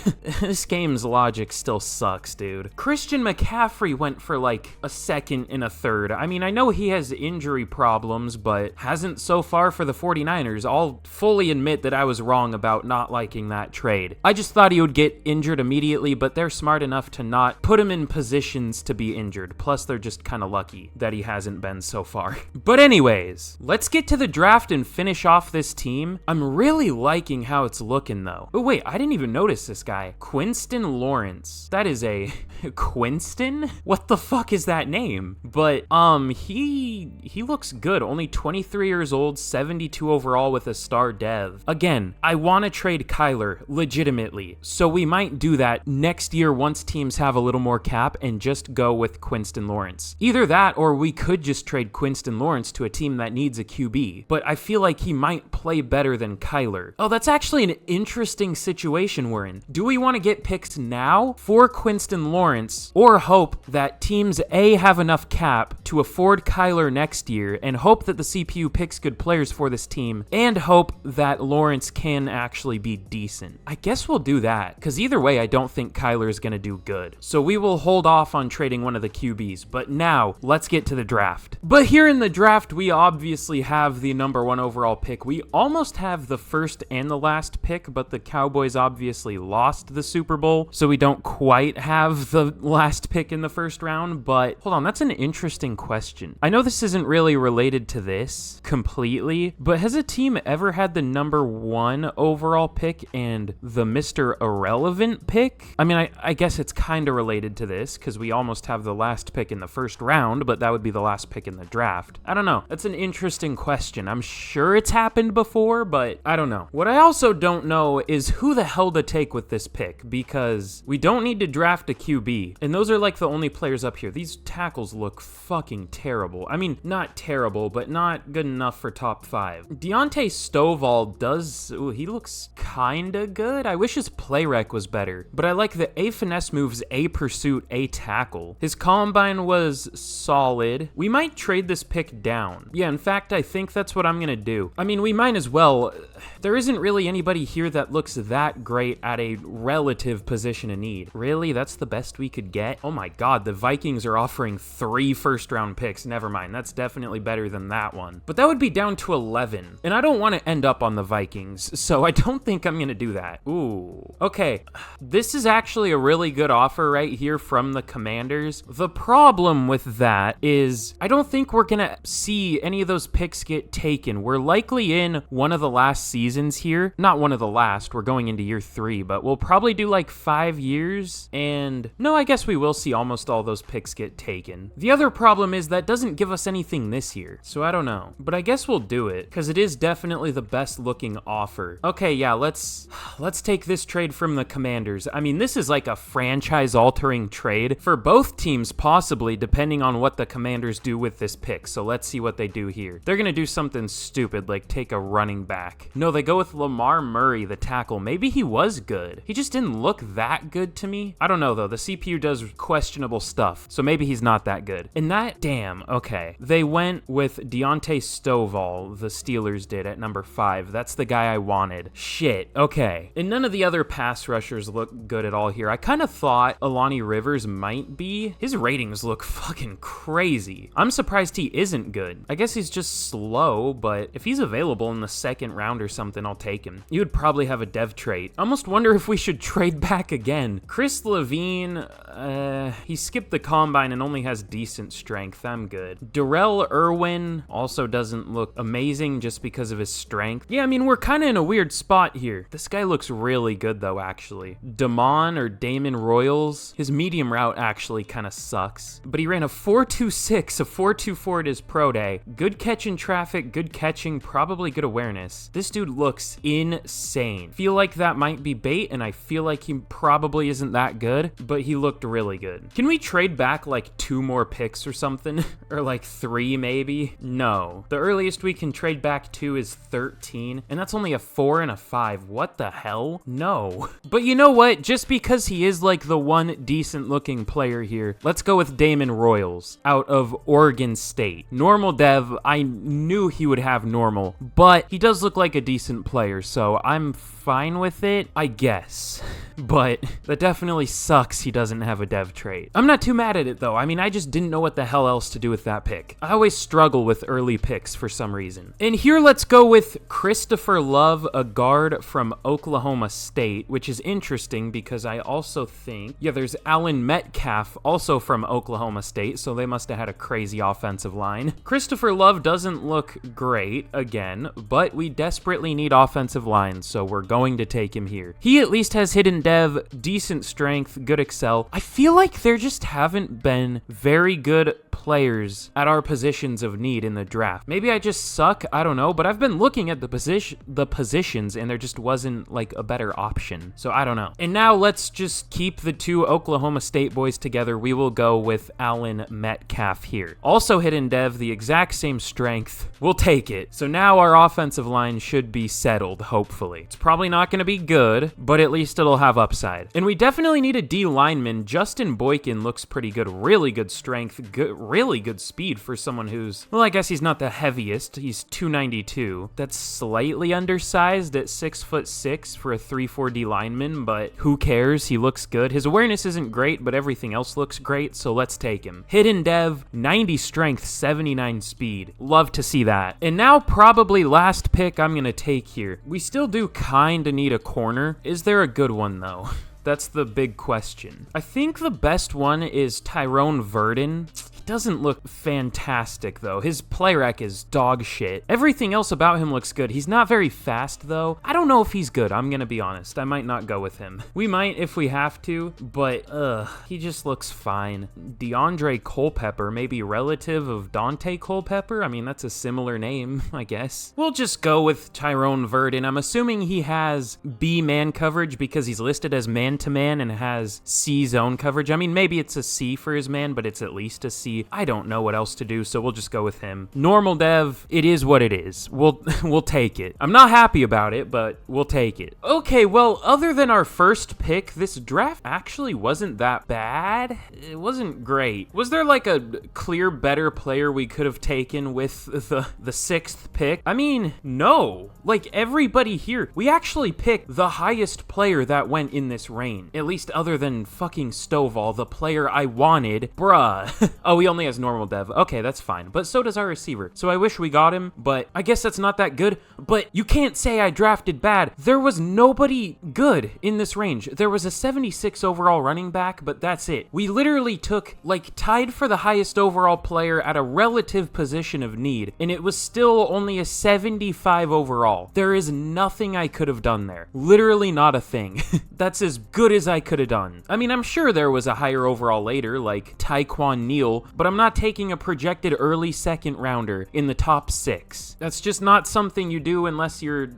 This game's logic still sucks, dude. Christian McCaffrey went for like a 2nd and a 3rd. I mean, I know he has injury problems, but hasn't so far for the 49ers. I'll fully admit that I was wrong about not liking that trade. I just thought he would get injured immediately, but they're smart enough to not put him in positions to be injured. Plus, they're just kind of lucky that he hasn't been so far. But anyways, let's get to the draft and finish off this team. I'm really liking how it's looking, though. Oh, wait, I didn't even notice this guy. Quinston Lawrence. That is a... Quinston? What the fuck is that name? But, he looks good. Only 23 years old, 72 overall with a star dev. Again, I want to trade Kyler, legitimately. So we might do that next year once teams teams have a little more cap and just go with Quinston Lawrence. Either that, or we could just trade Quinston Lawrence to a team that needs a QB, but I feel like he might play better than Kyler. Oh, that's actually an interesting situation we're in. Do we want to get picks now for Quinston Lawrence, or hope that teams A have enough cap to afford Kyler next year, and hope that the CPU picks good players for this team, and hope that Lawrence can actually be decent? I guess we'll do that, because either way, I don't think Kyler is going to do good. So we will hold off on trading one of the QBs, but now let's get to the draft. But here in the draft, we obviously have the number 1 overall pick. We almost have the first and the last pick, but the Cowboys obviously lost the Super Bowl, so we don't quite have the last pick in the first round. But hold on, that's an interesting question. I know this isn't really related to this completely, but has a team ever had the number 1 overall pick and the Mr. Irrelevant pick? I mean, I guess it's kind of related to this because we almost have the last pick in the first round, but that would be the last pick in the draft. I don't know. That's an interesting question. I'm sure it's happened before, but I don't know. What I also don't know is who the hell to take with this pick, because we don't need to draft a QB, and those are like the only players up here. These tackles look fucking terrible. I mean, not terrible, but not good enough for top 5. Deontay Stovall does... Ooh, he looks kinda good. I wish his play rec was better, but I like the A finesse moves, A pursuit, A tackle. His combine was solid. We might trade this pick down. Yeah, in fact, I think that's what I'm gonna do. I mean, we might as well. There isn't really anybody here that looks that great at a relative position of need. Really? That's the best we could get? Oh my god, the Vikings are offering 3 first-round picks. Never mind, that's definitely better than that one. But that would be down to 11, and I don't want to end up on the Vikings, so I don't think I'm gonna do that. Ooh. Okay, this is actually a really good offer right here from the Commanders. The problem with that is I don't think we're gonna see any of those picks get taken. We're likely in one of the last seasons here. Not one of the last, we're going into year 3, but we'll probably do like 5 years, and no, I guess we will see almost all those picks get taken. The other problem is that doesn't give us anything this year, so I don't know, but I guess we'll do it, because it is definitely the best looking offer. Okay, yeah, let's take this trade from the Commanders. I mean, this is like a franchise-altering trade for both teams, possibly, depending on what the Commanders do with this pick, so let's see what they do here. They're gonna do something stupid, like take a running back. No, they go with Lamar Murray, the tackle. Maybe he was good. He just didn't look that good to me. I don't know, though. The CPU does questionable stuff, so maybe he's not that good. And that, damn, okay. They went with Deontay Stovall, the Steelers did, at number 5. That's the guy I wanted. Shit, okay. And none of the other pass rushers look good at all here. I kind of thought Alani Rivers might be. His ratings look fucking crazy. I'm surprised he isn't good. I guess he's just slow, but if he's available in the second round or something, I'll take him. You would probably have a dev trait. I almost wonder if we should trade back again. Chris Levine, he skipped the combine and only has decent strength. I'm good. Darrell Irwin also doesn't look amazing just because of his strength. Yeah, I mean, we're kind of in a weird spot here. This guy looks really good, though, actually. Damon or Damon Royals, his medium route actually kind of sucks, but he ran a 4.26, a 4.24 at his pro day. Good catch in traffic, good catching, probably good awareness. This dude looks insane. Feel like that might be bait, and I feel like he probably isn't that good, but he looked really good. Can we trade back like 2 more picks or something? Or like 3 maybe? No. The earliest we can trade back to is 13, and that's only a 4 and a 5. What the hell? No. But you know what? Just because he is like the one decent looking player here, let's go with Damon Royals out of Oregon State. Normal dev, I knew he would have normal, but he does look like a decent player, so I'm fine with it, I guess. But that definitely sucks he doesn't have a dev trait. I'm not too mad at it though. I mean, I just didn't know what the hell else to do with that pick. I always struggle with early picks for some reason. And here let's go with Christopher Love, a guard from Oklahoma State, which is interesting because I also think, yeah, there's Alan Metcalf, also from Oklahoma State, so they must have had a crazy offensive line. Christopher Love doesn't look great, again, but we desperately need offensive lines, so we're going to take him here. He at least has hidden decent strength, good excel. I feel like there just haven't been very good players at our positions of need in the draft. Maybe I just suck, I don't know, but I've been looking at the positions and there just wasn't like a better option. So I don't know. And now let's just keep the two Oklahoma State boys together. We will go with Allen Metcalf here. Also hidden dev, the exact same strength. We'll take it. So now our offensive line should be settled, hopefully. It's probably not going to be good, but at least it'll have upside. And we definitely need a D lineman. Justin Boykin looks pretty good. Really good strength, really good speed for someone who's, well, I guess he's not the heaviest. He's 292. That's slightly undersized at 6'6" for a 3-4 D lineman, but who cares? He looks good. His awareness isn't great, but everything else looks great, so let's take him. Hidden dev, 90 strength, 79 speed. Love to see that. And now probably last pick I'm gonna take here. We still do kinda need a corner. Is there a good one though? That's the big question. I think the best one is Tyrone Verdon. Doesn't look fantastic though. His play rec is dog shit. Everything else about him looks good. He's not very fast though. I don't know if he's good. I'm gonna be honest. I might not go with him. We might if we have to, but he just looks fine. DeAndre Culpepper, maybe relative of Dante Culpepper. I mean, that's a similar name, I guess. We'll just go with Tyrone Verdon. I'm assuming he has B man coverage because he's listed as man-to-man and has C zone coverage. I mean, maybe it's a C for his man, but it's at least a C. I don't know what else to do, so we'll just go with him. Normal dev, it is what it is. We'll take it. I'm not happy about it, but we'll take it. Okay, well, other than our first pick, this draft actually wasn't that bad. It wasn't great. Was there like a clear better player we could have taken with the sixth pick? I mean, no. Like everybody here, we actually picked the highest player that went in this range. At least other than fucking Stovall, the player I wanted. Bruh. Oh, he only has normal dev. Okay, that's fine. But so does our receiver. So I wish we got him, but I guess that's not that good. But you can't say I drafted bad. There was nobody good in this range. There was a 76 overall running back, but that's it. We literally took, like, tied for the highest overall player at a relative position of need, and it was still only a 75 overall. There is nothing I could have done there. Literally not a thing. That's as good as I could have done. I mean, I'm sure there was a higher overall later, like Tyquan Neal, but I'm not taking a projected early second rounder in the top 6. That's just not something you do unless you're...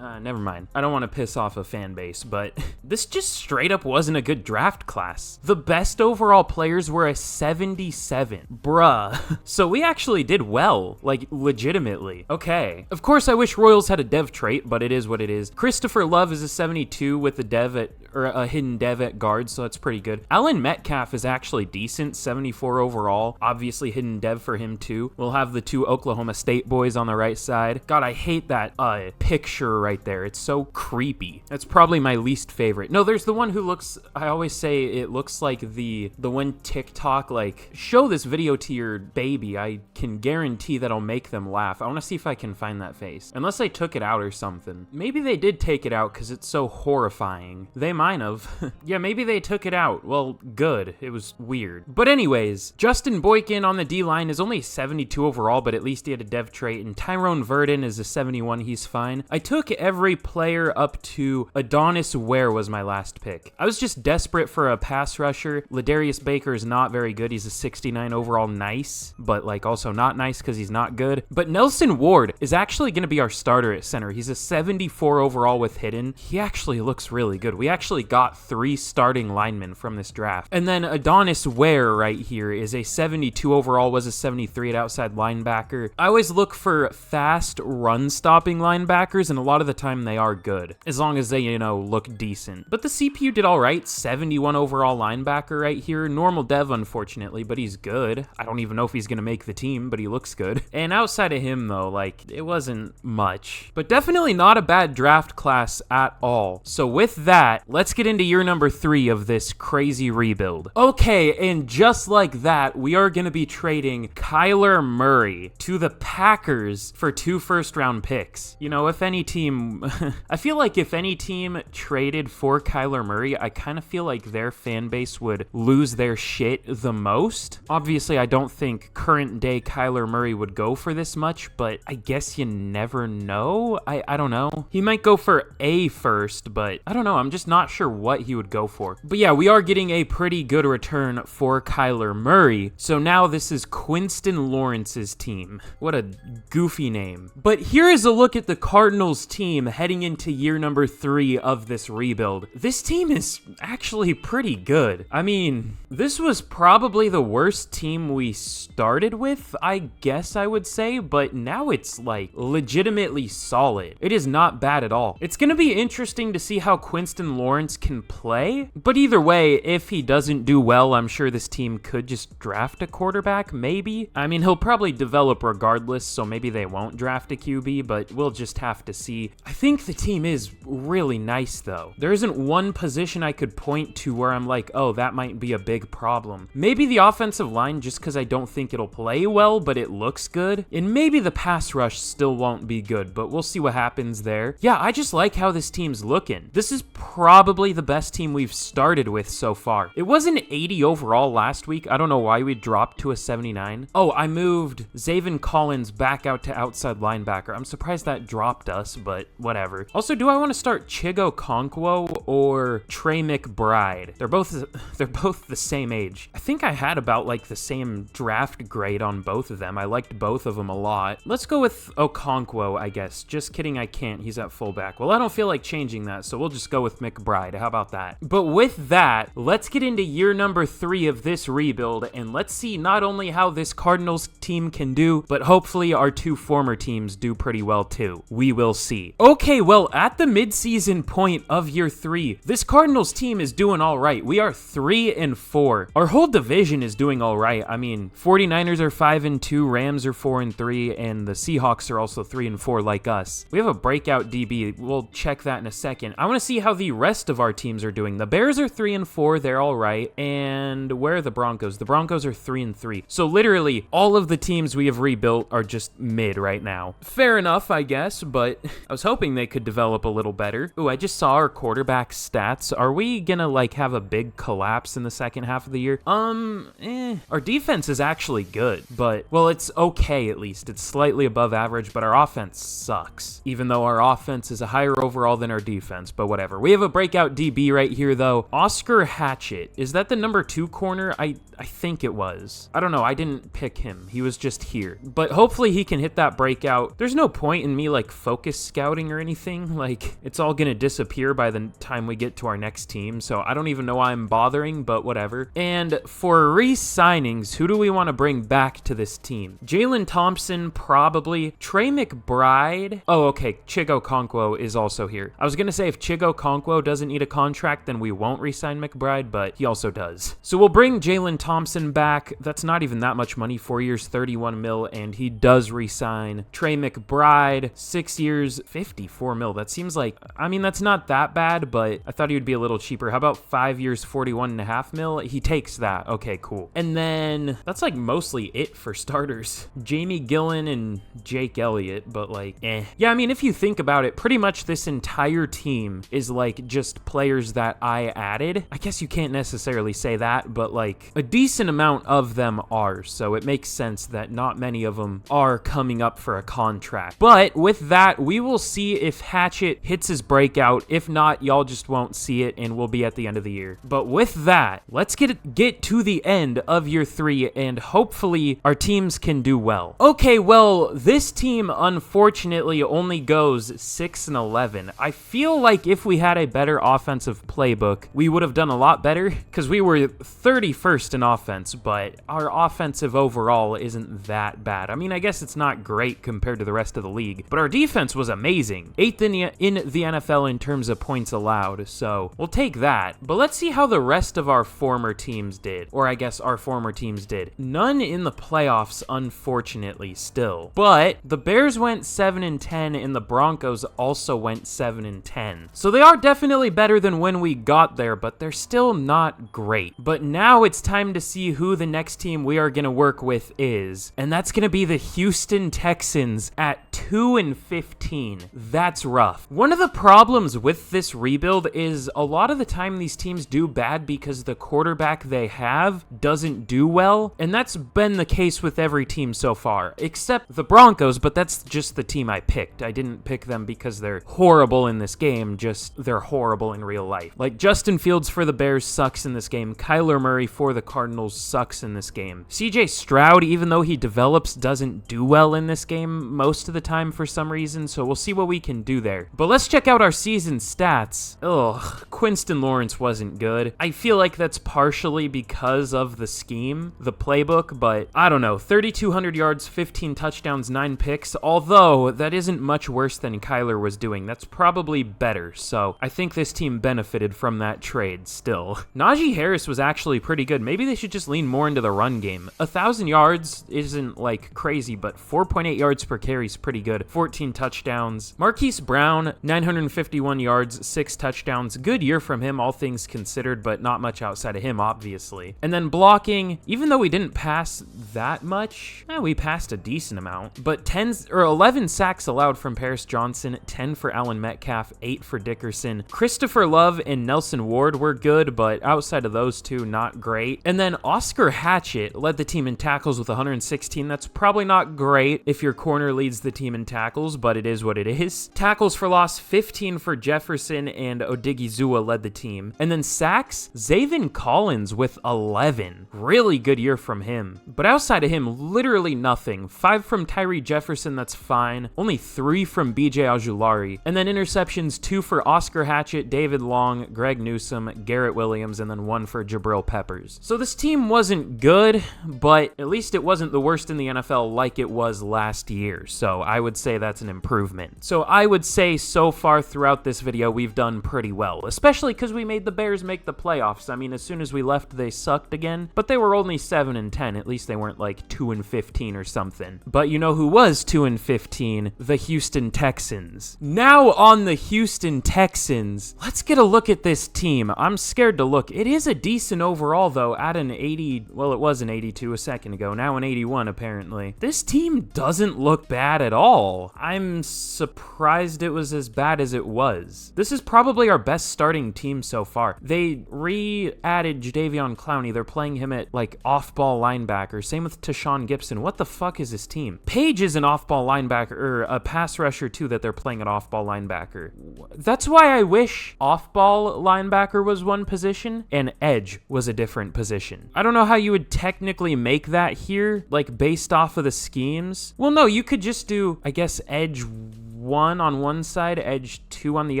never mind. I don't want to piss off a fan base, but this just straight up wasn't a good draft class. The best overall players were a 77. Bruh. So we actually did well, like legitimately. Okay. Of course, I wish Royals had a dev trait, but it is what it is. Christopher Love is a 72 with a dev at, or a hidden dev at guard, so that's pretty good. Allen Metcalf is actually decent, 74 overall. Obviously hidden dev for him too. We'll have the two Oklahoma State boys on the right side. God, I hate that picture right there. It's so creepy. That's probably my least favorite. No, there's the one who looks, I always say it looks like the one TikTok, like, show this video to your baby. I can guarantee that'll make them laugh. I want to see if I can find that face. Unless they took it out or something. Maybe they did take it out because it's so horrifying. They might have. Yeah, maybe they took it out. Well, good. It was weird. But anyways, Justin Boykin on the D-line is only 72 overall, but at least he had a dev trait, and Tyrone Verdon is a 71. He's fine. I took every player up to Adonis Ware was my last pick. I was just desperate for a pass rusher. Ladarius Baker is not very good. He's a 69 overall, nice, but like also not nice because he's not good. But Nelson Ward is actually going to be our starter at center. He's a 74 overall with hidden. He actually looks really good. We actually got 3 starting linemen from this draft. And then Adonis Ware right here is a 72 overall, was a 73 at outside linebacker. I always look for fast run stopping linebackers, and a lot of the time they are good, as long as they, you know, look decent. But the CPU did all right, 71 overall linebacker right here. Normal dev, unfortunately, but he's good. I don't even know if he's going to make the team, but he looks good. And outside of him, though, like, it wasn't much. But definitely not a bad draft class at all. So with that, let's get into year number 3 of this crazy rebuild. Okay, and just like that, we are going to be trading Kyler Murray to the Packers for 2 first-round picks. You know, if any team... I feel like if any team traded for Kyler Murray, I kind of feel like their fan base would lose their shit the most. Obviously, I don't think current day Kyler Murray would go for this much, but I guess you never know. I don't know. He might go for a first, but I don't know. I'm just not sure what he would go for. But yeah, we are getting a pretty good return for Kyler Murray. So now this is Quinston Lawrence's team. What a goofy name. But here is a look at the Cardinals team heading into year number 3 of this rebuild. This team is actually pretty good. I mean, this was probably the worst team we started with, I guess I would say, but now it's like legitimately solid. It is not bad at all. It's going to be interesting to see how Quinston Lawrence can play, but either way, if he doesn't do well, I'm sure this team could just draft a quarterback, maybe. I mean, he'll probably develop regardless, so maybe they won't draft a QB, but we'll just have to see. I think the team is really nice, though. There isn't one position I could point to where I'm like, oh, that might be a big problem. Maybe the offensive line, just because I don't think it'll play well, but it looks good. And maybe the pass rush still won't be good, but we'll see what happens there. Yeah, I just like how this team's looking. This is probably the best team we've started with so far. It was an 80 overall last week. I don't know why we dropped to a 79. Oh, I moved Zaven Collins back out to outside linebacker. I'm surprised that dropped us, but whatever. Also, do I want to start Chigo Okonkwo or Trey McBride? They're both the same age. I think I had about like the same draft grade on both of them. I liked both of them a lot. Let's go with Okonkwo, I guess. Just kidding, I can't. He's at fullback. Well, I don't feel like changing that, so we'll just go with McBride. How about that? But with that, let's get into year number 3 of this rebuild, and let's see not only how this Cardinals team can do, but hopefully our 2 former teams do pretty well too. We will see. Okay, well, at the midseason point of year 3, this Cardinals team is doing all right. We are 3-4. Our whole division is doing all right. I mean, 49ers are 5-2, Rams are 4-3, and the Seahawks are also 3-4 like us. We have a breakout DB. We'll check that in a second. I want to see how the rest of our teams are doing. The Bears are 3-4. They're all right. And where are the Broncos? The Broncos are 3-3. So literally all of the teams we have rebuilt are just mid right now. Fair enough, I guess, but I was hoping they could develop a little better. Ooh, I just saw our quarterback stats. Are we gonna like have a big collapse in the second half of the year? Our defense is actually good, but well, it's okay at least. It's slightly above average, but our offense sucks. Even though our offense is a higher overall than our defense, but whatever. We have a breakout DB right here though. Oscar Hatchett. Is that the number 2 corner? I think it was. I don't know. I didn't pick him. He was just here. But hopefully he can hit that breakout. There's no point in me like focus scouting or anything. Like it's all gonna disappear by the time we get to our next team. So I don't even know why I'm bothering, but whatever. And for re-signings, who do we want to bring back to this team? Jalen Thompson, probably. Trey McBride. Oh, okay. Chigo Okonkwo is also here. I was gonna say if Chigo Okonkwo doesn't need a contract, then we won't re-sign McBride, but he also does. So we'll bring Jalen Thompson back. That's not even that much money. 4 years, 31 mil, and he does re-sign. Trey McBride, 6 years, 54 mil. That seems like, I mean, that's not that bad, but I thought he would be a little cheaper. How about 5 years, 41.5 mil? He takes that. Okay, cool. And then that's like mostly it for starters. Jamie Gillen and Jake Elliott, but like, eh. Yeah, I mean, if you think about it, pretty much this entire team is like just players that I added. I guess you can't necessarily say that, but like a decent amount of them are, so it makes sense that not many of them are coming up for a contract. But with that, we will see if Hatchett hits his breakout. If not, y'all just won't see it, and we'll be at the end of the year. But with that, let's get to the end of year 3, and hopefully our teams can do well. Okay, well, this team unfortunately only goes 6-11. I feel like if we had a better offensive playbook, we would have done a lot better, because we were 31st in offense, but our offensive overall isn't that bad. I mean, I guess it's not great compared to the rest of the league, but our defense was amazing. 8th in the NFL in terms of points allowed, so we'll take that. But let's see how the rest of our former teams did, or I guess our former teams did. None in the playoffs, unfortunately, still. But the Bears went 7-10, and the Broncos also went 7-10. So they are definitely better than when we got there, but they're still not great. But now it's time to see who the next team we are going to work with is, and that's going to be the Houston Texans at 2-15. That's rough. One of the problems with this rebuild rebuild is a lot of the time these teams do bad because the quarterback they have doesn't do well, and that's been the case with every team so far, except the Broncos, but that's just the team I picked. I didn't pick them because they're horrible in this game, just they're horrible in real life. Like, Justin Fields for the Bears sucks in this game. Kyler Murray for the Cardinals sucks in this game. CJ Stroud, even though he develops, doesn't do well in this game most of the time for some reason, so we'll see what we can do there. But let's check out our season stats. Ugh, Quinston Lawrence wasn't good. I feel like that's partially because of the scheme, the playbook, but I don't know. 3,200 yards, 15 touchdowns, 9 picks, although that isn't much worse than Kyler was doing. That's probably better, so I think this team benefited from that trade still. Najee Harris was actually pretty good. Maybe they should just lean more into the run game. 1,000 yards isn't like crazy, but 4.8 yards per carry is pretty good. 14 touchdowns. Marquise Brown, 951 yards, 6 touchdowns. Good year from him, all things considered, but not much outside of him, obviously. And then blocking, even though we didn't pass that much, we passed a decent amount, but 11 sacks allowed from Paris Johnson, 10 for Allen Metcalf, 8 for Dickerson. Christopher Love and Nelson Ward were good, but outside of those two, not great. And then Oscar Hatchett led the team in tackles with 116. That's probably not great if your corner leads the team in tackles, but it is what it is. Tackles for loss, 15 for Jefferson, and Odigizua led the team. And then sacks, Zaven Collins with 11. Really good year from him. But outside of him, literally nothing. 5 from Tyree Jefferson, that's fine. Only 3 from BJ Ojulari. And then interceptions, 2 for Oscar Hatchett, David Long, Greg Newsome, Garrett Williams, and then 1 for Jabril Peppers. So this team wasn't good, but at least it wasn't the worst in the NFL like it was last year. So I would say that's an improvement. So I would say so far throughout this video, we've done pretty well, especially because we made the Bears make the playoffs. I mean, as soon as we left, they sucked again, but they were only 7-10. At least they weren't like 2-15 or something. But you know who was 2-15? The Houston Texans. Now on the Houston Texans, let's get a look at this team. I'm scared to look. It is a decent overall, though, at an 80. Well, it was an 82 a second ago. Now an 81, apparently. This team doesn't look bad at all. I'm surprised it was as bad as it was. This is probably our best starting team so far. They re-added Jadeveon Clowney. They're playing him at, like, off-ball linebacker. Same with Tashawn Gibson. What the fuck is this team? Page is an off-ball linebacker, or a pass rusher, too, that they're playing at off-ball linebacker. That's why I wish off-ball linebacker was one position and edge was a different position. I don't know how you would technically make that here, like, based off of the schemes. Well, no, you could just do, I guess, edge 1 on one side, edge 2 on the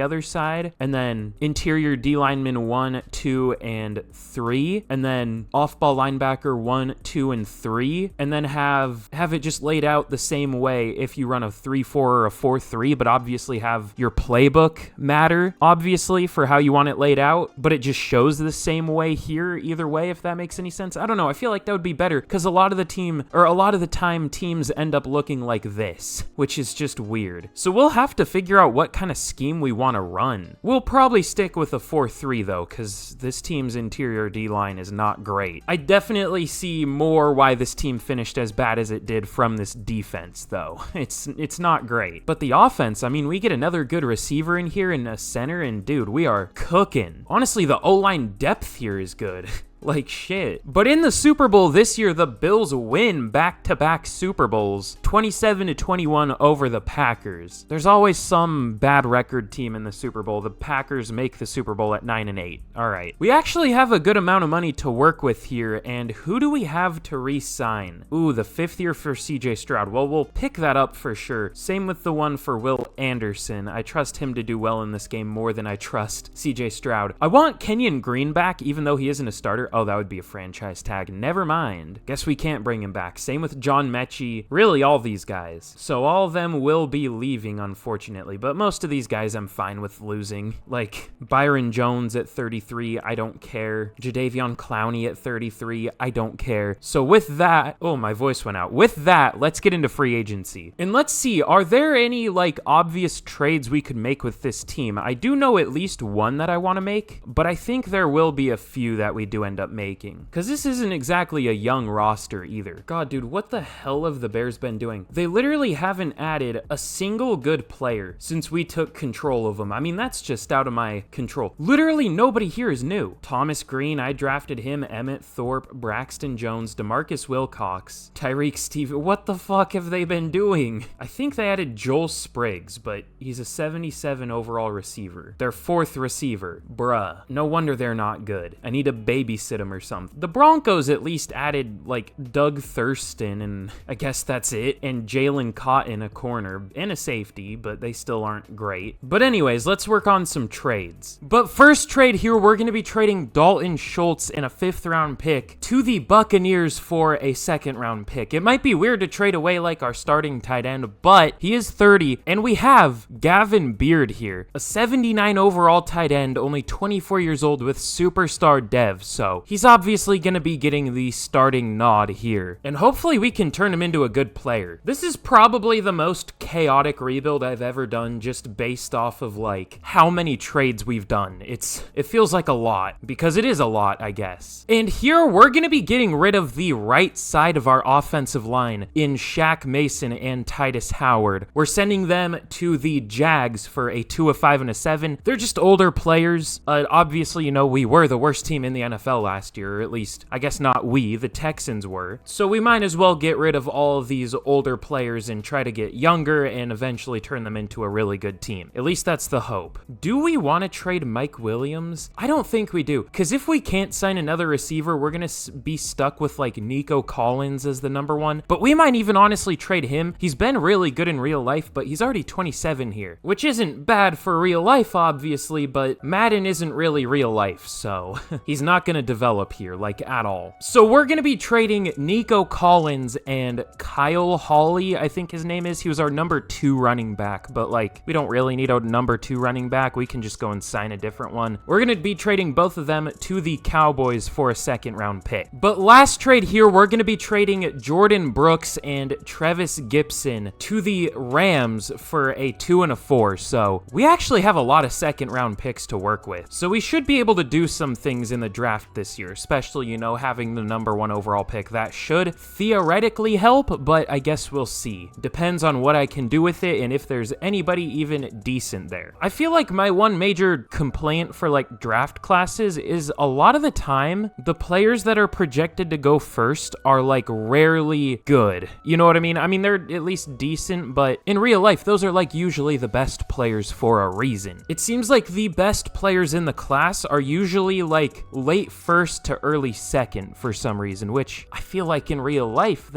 other side, and then interior D lineman 1, 2, and 3, and then off-ball linebacker 1, 2, and 3, and then have it just laid out the same way if you run a 3-4 or a 4-3, but obviously have your playbook matter, obviously, for how you want it laid out, but it just shows the same way here, either way, if that makes any sense. I don't know, I feel like that would be better, because a lot of the time teams end up looking like this, which is just weird. So we'll have to figure out what kind of scheme we want to run. We'll probably stick with a 4-3 though, because this team's interior D-line is not great. I definitely see more why this team finished as bad as it did from this defense though. It's not great. But the offense, I mean, we get another good receiver in here and a center, and dude, we are cooking. Honestly, the O-line depth here is good. Like shit. But in the Super Bowl this year, the Bills win back-to-back Super Bowls, 27-21 over the Packers. There's always some bad record team in the Super Bowl. The Packers make the Super Bowl at 9-8. All right. We actually have a good amount of money to work with here, and who do we have to re-sign? Ooh, the 5th year for CJ Stroud. Well, we'll pick that up for sure. Same with the one for Will Anderson. I trust him to do well in this game more than I trust CJ Stroud. I want Kenyon Green back, even though he isn't a starter. Oh, that would be a franchise tag. Never mind. Guess we can't bring him back. Same with John Mechie. Really, all these guys. So all of them will be leaving, unfortunately. But most of these guys I'm fine with losing. Like Byron Jones at 33, I don't care. Jadeveon Clowney at 33, I don't care. So with that, oh, my voice went out. With that, let's get into free agency. And let's see, are there any like obvious trades we could make with this team? I do know at least one that I want to make, but I think there will be a few that we do end up up making. Because this isn't exactly a young roster either. God, dude, what the hell have the Bears been doing? They literally haven't added a single good player since we took control of them. I mean, that's just out of my control. Literally nobody here is new. Thomas Green, I drafted him. Emmett Thorpe, Braxton Jones, DeMarcus Wilcox, Tyreek Stevens. What the fuck have they been doing? I think they added Joel Spriggs, but he's a 77 overall receiver. Their 4th receiver. Bruh. No wonder they're not good. I need to babysit him or something. The Broncos at least added, like, Doug Thurston, and I guess that's it, and Jalen Cotton, a corner, and a safety, but they still aren't great. But anyways, let's work on some trades. But first trade here, we're going to be trading Dalton Schultz and a 5th round pick to the Buccaneers for a 2nd round pick. It might be weird to trade away like our starting tight end, but he is 30, and we have Gavin Beard here, a 79 overall tight end, only 24 years old with superstar dev, so he's obviously going to be getting the starting nod here, and hopefully we can turn him into a good player. This is probably the most chaotic rebuild I've ever done, just based off of like how many trades we've done. It feels like a lot, because it is a lot, I guess. And here we're going to be getting rid of the right side of our offensive line in Shaq Mason and Titus Howard. We're sending them to the Jags for a 2, a 5, and a 7. They're just older players. Obviously, you know, we were the worst team in the NFL last year, or at least, I guess not we, the Texans were. So we might as well get rid of all of these older players and try to get younger and eventually turn them into a really good team. At least that's the hope. Do we want to trade Mike Williams? I don't think we do, because if we can't sign another receiver, we're going to be stuck with like Nico Collins as the number 1, but we might even honestly trade him. He's been really good in real life, but he's already 27 here, which isn't bad for real life, obviously, but Madden isn't really real life, so he's not going to develop here, like, at all. So we're going to be trading Nico Collins and Kyle Hawley, I think his name is. He was our number 2 running back, but, like, we don't really need a number 2 running back. We can just go and sign a different one. We're going to be trading both of them to the Cowboys for a 2nd round pick. But last trade here, we're going to be trading Jordan Brooks and Travis Gibson to the Rams for a 2 and a 4. So we actually have a lot of 2nd round picks to work with. So we should be able to do some things in the draft this year, especially, you know, having the number 1 overall pick. That should theoretically help, but I guess we'll see. Depends on what I can do with it and if there's anybody even decent there. I feel like my one major complaint for like draft classes is a lot of the time, the players that are projected to go first are like rarely good. You know what I mean? I mean, they're at least decent, but in real life, those are like usually the best players for a reason. It seems like the best players in the class are usually like late 1st to early 2nd for some reason, which I feel like in real life,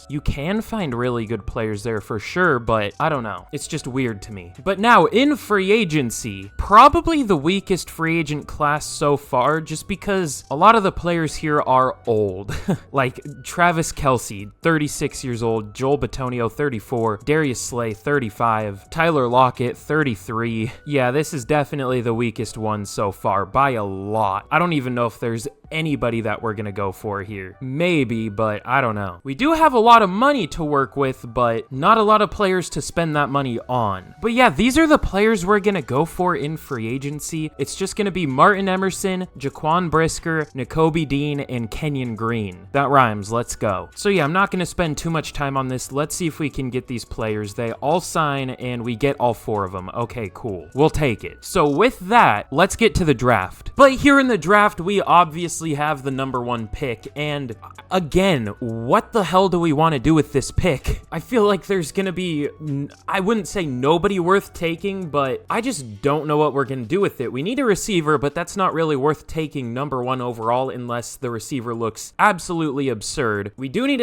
you can find really good players there for sure, but I don't know. It's just weird to me. But now in free agency, probably the weakest free agent class so far, just because a lot of the players here are old. Like Travis Kelce, 36 years old, Joel Bitonio, 34, Darius Slay, 35, Tyler Lockett, 33. Yeah, this is definitely the weakest one so far by a lot. I don't even know if there's anybody that we're gonna go for here. Maybe, but I don't know. We do have a lot of money to work with, but not a lot of players to spend that money on. But yeah, these are the players we're gonna go for in free agency. It's just gonna be Martin Emerson, Jaquan Brisker, Nakobe Dean, and Kenyon Green. That rhymes, let's go. So yeah, I'm not gonna spend too much time on this. Let's see if we can get these players. They all sign and we get all 4 of them. Okay, cool. We'll take it. So with that, let's get to the draft. But here in the draft, we obviously have the number 1 pick, and again, what the hell do we want to do with this pick? I feel like there's gonna be, I wouldn't say nobody worth taking, but I just don't know what we're gonna do with it. We need a receiver, but that's not really worth taking number 1 overall unless the receiver looks absolutely absurd. We do need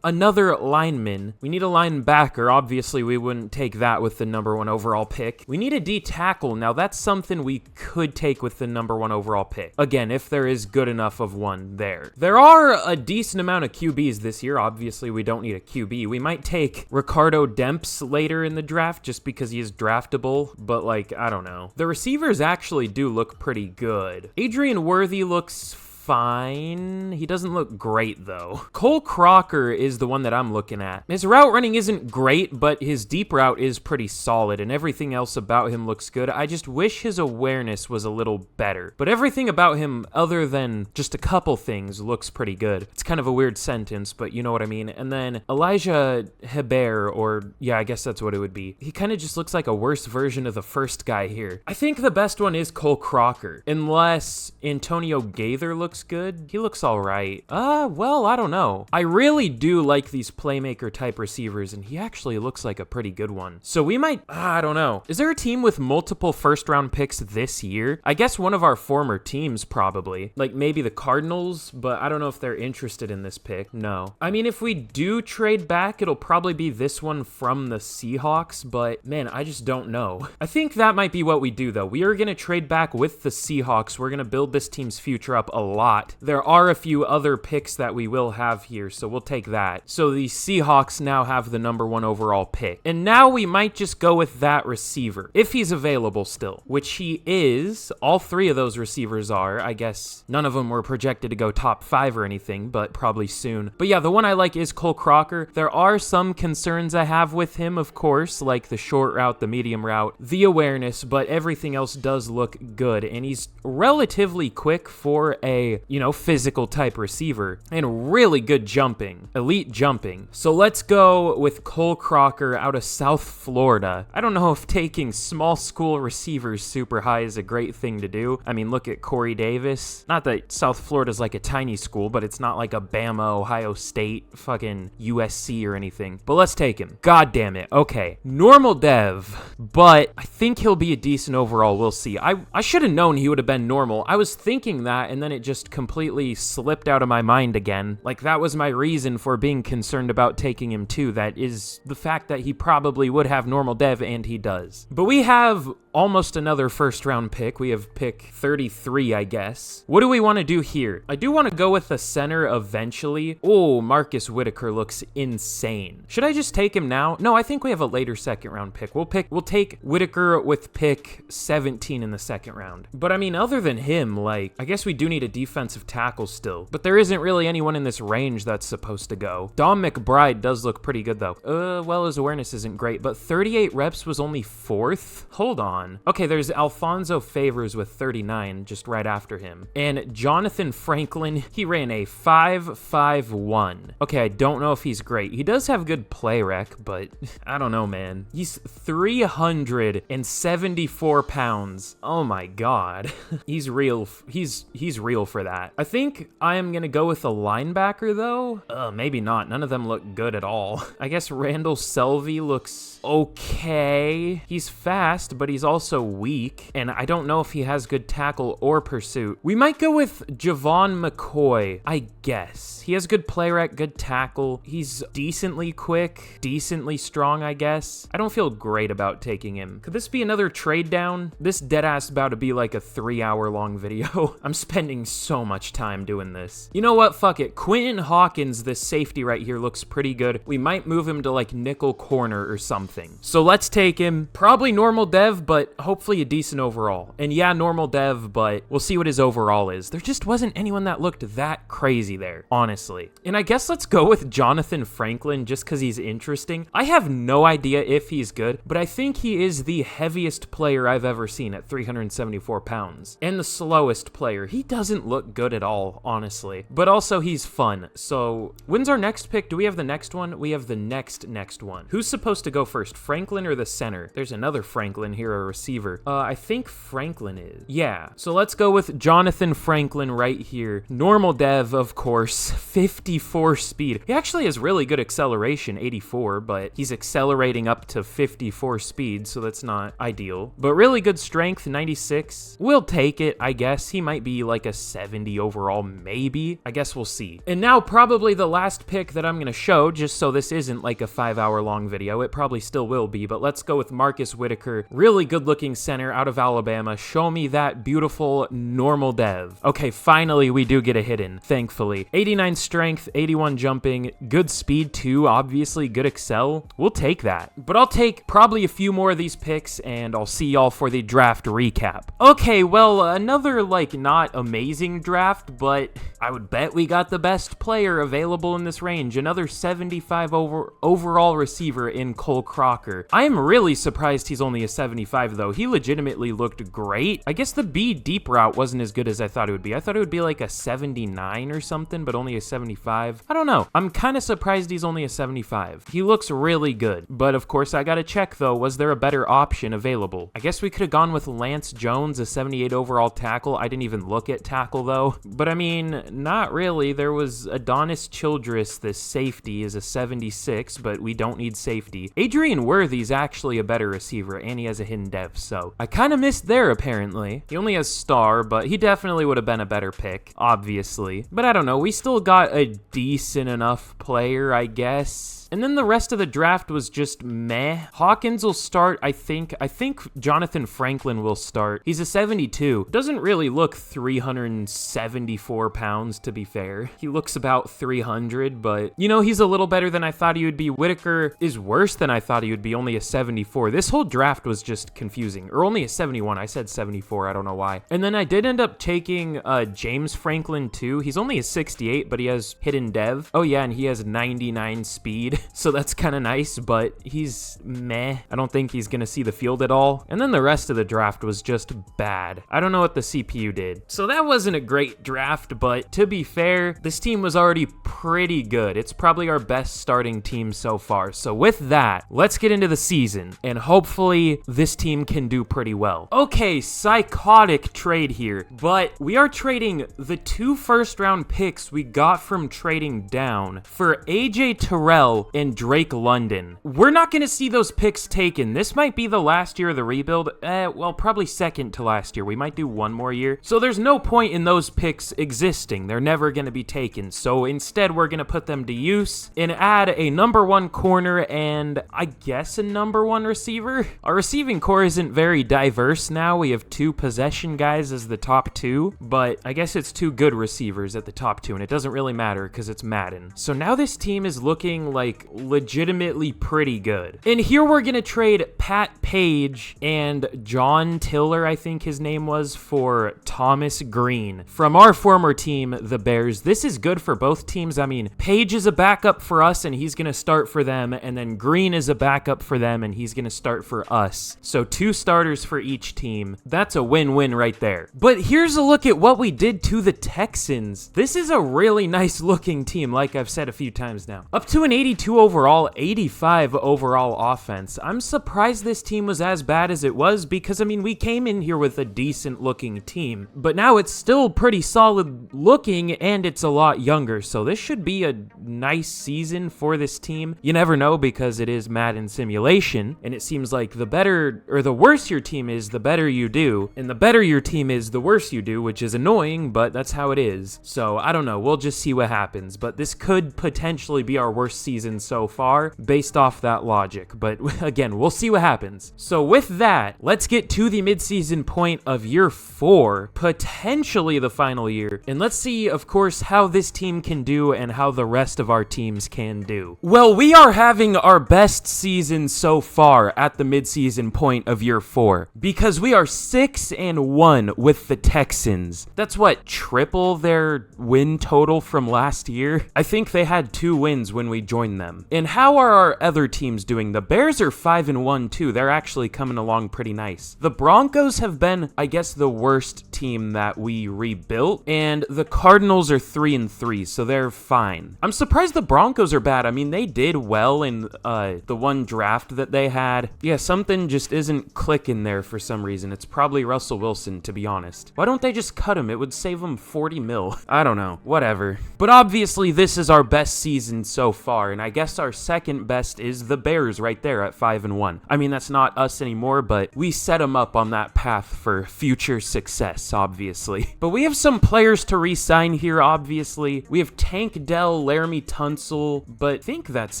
another lineman. We need a linebacker. Obviously, we wouldn't take that with the number 1 overall pick. We need a D tackle. Now, that's something we could take with the number 1 overall pick. Again, if there is good enough of one there. There are a decent amount of QBs this year. Obviously, we don't need a QB. We might take Ricardo Demps later in the draft just because he is draftable, but like, I don't know. The receivers actually do look pretty good. Adrian Worthy looks fine. He doesn't look great, though. Cole Crocker is the one that I'm looking at. His route running isn't great, but his deep route is pretty solid, and everything else about him looks good. I just wish his awareness was a little better. But everything about him, other than just a couple things, looks pretty good. It's kind of a weird sentence, but you know what I mean. And then Elijah Hebert, or yeah, I guess that's what it would be. He kind of just looks like a worse version of the first guy here. I think the best one is Cole Crocker, unless Antonio Gaither looks good. He looks all right. Well, I don't know. I really do like these playmaker type receivers, and he actually looks like a pretty good one. So we might, I don't know. Is there a team with multiple first round picks this year? I guess one of our former teams probably. Like maybe the Cardinals, but I don't know if they're interested in this pick. No. I mean, if we do trade back, it'll probably be this one from the Seahawks, but man, I just don't know. I think that might be what we do though. We are going to trade back with the Seahawks. We're going to build this team's future up a lot. There are a few other picks that we will have here, so we'll take that. So the Seahawks now have the number 1 overall pick. And now we might just go with that receiver, if he's available still, which he is. All 3 of those receivers are. I guess none of them were projected to go top 5 or anything, but probably soon. But yeah, the one I like is Cole Crocker. There are some concerns I have with him, of course, like the short route, the medium route, the awareness, but everything else does look good. And he's relatively quick for a, physical type receiver, and really good jumping, elite jumping. So let's go with Cole Crocker out of South Florida. I don't know if taking small school receivers super high is a great thing to do. I mean, look at Corey Davis. Not that South Florida's like a tiny school, but it's not like a Bama, Ohio State, fucking USC or anything. But let's take him. God damn it. Okay. Normal dev, but I think he'll be a decent overall. We'll see. I should have known he would have been normal. I was thinking that, and then it just completely slipped out of my mind again. Like, that was my reason for being concerned about taking him too. That is the fact that he probably would have normal dev, and he does. But we have almost another first round pick. We have pick 33, I guess. What do we want to do here? I do want to go with the center eventually. Oh, Marcus Whitaker looks insane. Should I just take him now? No, I think we have a later second round pick. We'll take Whitaker with pick 17 in the second round. But I mean, other than him, like, I guess we do need a defensive tackle still. But there isn't really anyone in this range that's supposed to go. Dom McBride does look pretty good though. Well, his awareness isn't great, but 38 reps was only 4th? Hold on. Okay, there's Alfonso Favors with 39 just right after him. And Jonathan Franklin, he ran a 5.51. Okay, I don't know if he's great. He does have good play rec, but I don't know, man. He's 374 pounds. Oh my god. He's real. He's real for that. I think I am going to go with a linebacker though. Maybe not. None of them look good at all. I guess Randall Selvey looks okay. He's fast, but he's also weak, and I don't know if he has good tackle or pursuit. We might go with Javon McCoy, I guess. He has good play rec, good tackle. He's decently quick, decently strong, I guess. I don't feel great about taking him. Could this be another trade down? This deadass about to be like a 3-hour long video. I'm spending so much time doing this. You know what? Fuck it. Quentin Hawkins, this safety right here, looks pretty good. We might move him to like nickel corner or something. So let's take him. Probably normal dev, but hopefully a decent overall. And yeah, normal dev, but we'll see what his overall is. There just wasn't anyone that looked that crazy there, honestly. And I guess let's go with Jonathan Franklin just because he's interesting. I have no idea if he's good, but I think he is the heaviest player I've ever seen at 374 pounds. And the slowest player. He doesn't look good at all, honestly. But also he's fun. So when's our next pick? Do we have the next one? We have the next one. Who's supposed to go first? Franklin or the center? There's another Franklin here, a receiver. I think Franklin is. Yeah. So let's go with Jonathan Franklin right here. Normal dev, of course. 54 speed. He actually has really good acceleration, 84, but he's accelerating up to 54 speed, so that's not ideal. But really good strength, 96. We'll take it, I guess. He might be like a 70 overall, maybe. I guess we'll see. And now probably the last pick that I'm going to show, just so this isn't like a 5-hour long video. It probably still will be, but let's go with Marcus Whitaker. Really good looking center out of Alabama. Show me that beautiful normal dev. Okay, finally we do get a hidden, thankfully. 89 strength, 81 jumping, good speed too, obviously, good excel. We'll take that. But I'll take probably a few more of these picks, and I'll see y'all for the draft recap. Okay, well, another like not amazing amazing draft, but I would bet we got the best player available in this range. Another 75 overall receiver in Cole Crocker. I am really surprised he's only a 75, though. He legitimately looked great. I guess the B deep route wasn't as good as I thought it would be. I thought it would be like a 79 or something, but only a 75. I don't know. I'm kind of surprised he's only a 75. He looks really good. But of course, I gotta check, though. Was there a better option available? I guess we could have gone with Lance Jones, a 78 overall tackle. I didn't even look at tackle, though. But I mean, not really. There was Adonis Childress, the safety, is a 76, but we don't need safety. Adrian Worthy's actually a better receiver, and he has a hidden depth, so I kind of missed there, apparently. He only has star, but he definitely would have been a better pick, obviously. But I don't know. We still got a decent enough player, I guess. And then the rest of the draft was just meh. Hawkins will start, I think. I think Jonathan Franklin will start. He's a 72. Doesn't really look 374 pounds, to be fair. He looks about 300, but, you know, he's a little better than I thought he would be. Whitaker is worse than I thought he would be, only a 74. This whole draft was just confusing. Or only a 71. I said 74. I don't know why. And then I did end up taking James Franklin, too. He's only a 68, but he has hidden dev. Oh, yeah, and he has 99 speed. So that's kind of nice, but he's meh. I don't think he's going to see the field at all. And then the rest of the draft was just bad. I don't know what the CPU did. So that wasn't a great draft, but to be fair, this team was already pretty good. It's probably our best starting team so far. So with that, let's get into the season, and hopefully this team can do pretty well. Okay, psychotic trade here, but we are trading the 2 first-round picks we got from trading down for AJ Terrell and Drake London. We're not going to see those picks taken. This might be the last year of the rebuild. Well, probably second to last year. We might do one more year. So there's no point in those picks existing. They're never going to be taken. So instead, we're going to put them to use and add a number 1 corner and I guess a number 1 receiver. Our receiving core isn't very diverse now. We have 2 possession guys as the top 2, but I guess it's 2 good receivers at the top 2, and it doesn't really matter because it's Madden. So now this team is looking like legitimately pretty good. And here we're gonna trade Pat Page and John Tiller, I think his name was, for Thomas Green from our former team, the Bears. This is good for both teams. I mean, Page is a backup for us and he's gonna start for them, and then Green is a backup for them and he's gonna start for us. So 2 starters for each team. That's a win-win right there. But here's a look at what we did to the Texans. This is a really nice looking team, like I've said a few times now. Up to an 82 overall, 85 overall offense. I'm surprised this team was as bad as it was because, I mean, we came in here with a decent looking team, but now it's still pretty solid looking and it's a lot younger. So this should be a nice season for this team. You never know because it is Madden simulation, and it seems like the better or the worse your team is, the better you do, and the better your team is, the worse you do, which is annoying, but that's how it is. So I don't know. We'll just see what happens, but this could potentially be our worst season so far based off that logic, but again, we'll see what happens. So with that, let's get to the midseason point of year 4, potentially the final year, and let's see, of course, how this team can do and how the rest of our teams can do. Well, we are having our best season so far at the midseason point of year 4 because we are 6-1 with the Texans. That's what, triple their win total from last year? I think they had 2 wins when we joined them. And how are our other teams doing? The Bears are 5-1 too. They're actually coming along pretty nice. The Broncos have been, I guess, the worst team that we rebuilt, and the Cardinals are 3-3, so they're fine. I'm surprised the Broncos are bad. I mean, they did well in the one draft that they had. Yeah, something just isn't clicking there for some reason. It's probably Russell Wilson, to be honest. Why don't they just cut him? It would save him 40 mil. I don't know. Whatever. But obviously, this is our best season so far, and I guess our second best is the Bears right there at 5-1. I mean, that's not us anymore, but we set them up on that path for future success, obviously. But we have some players to re-sign here, obviously. We have Tank Dell, Laramie Tunsil, but I think that's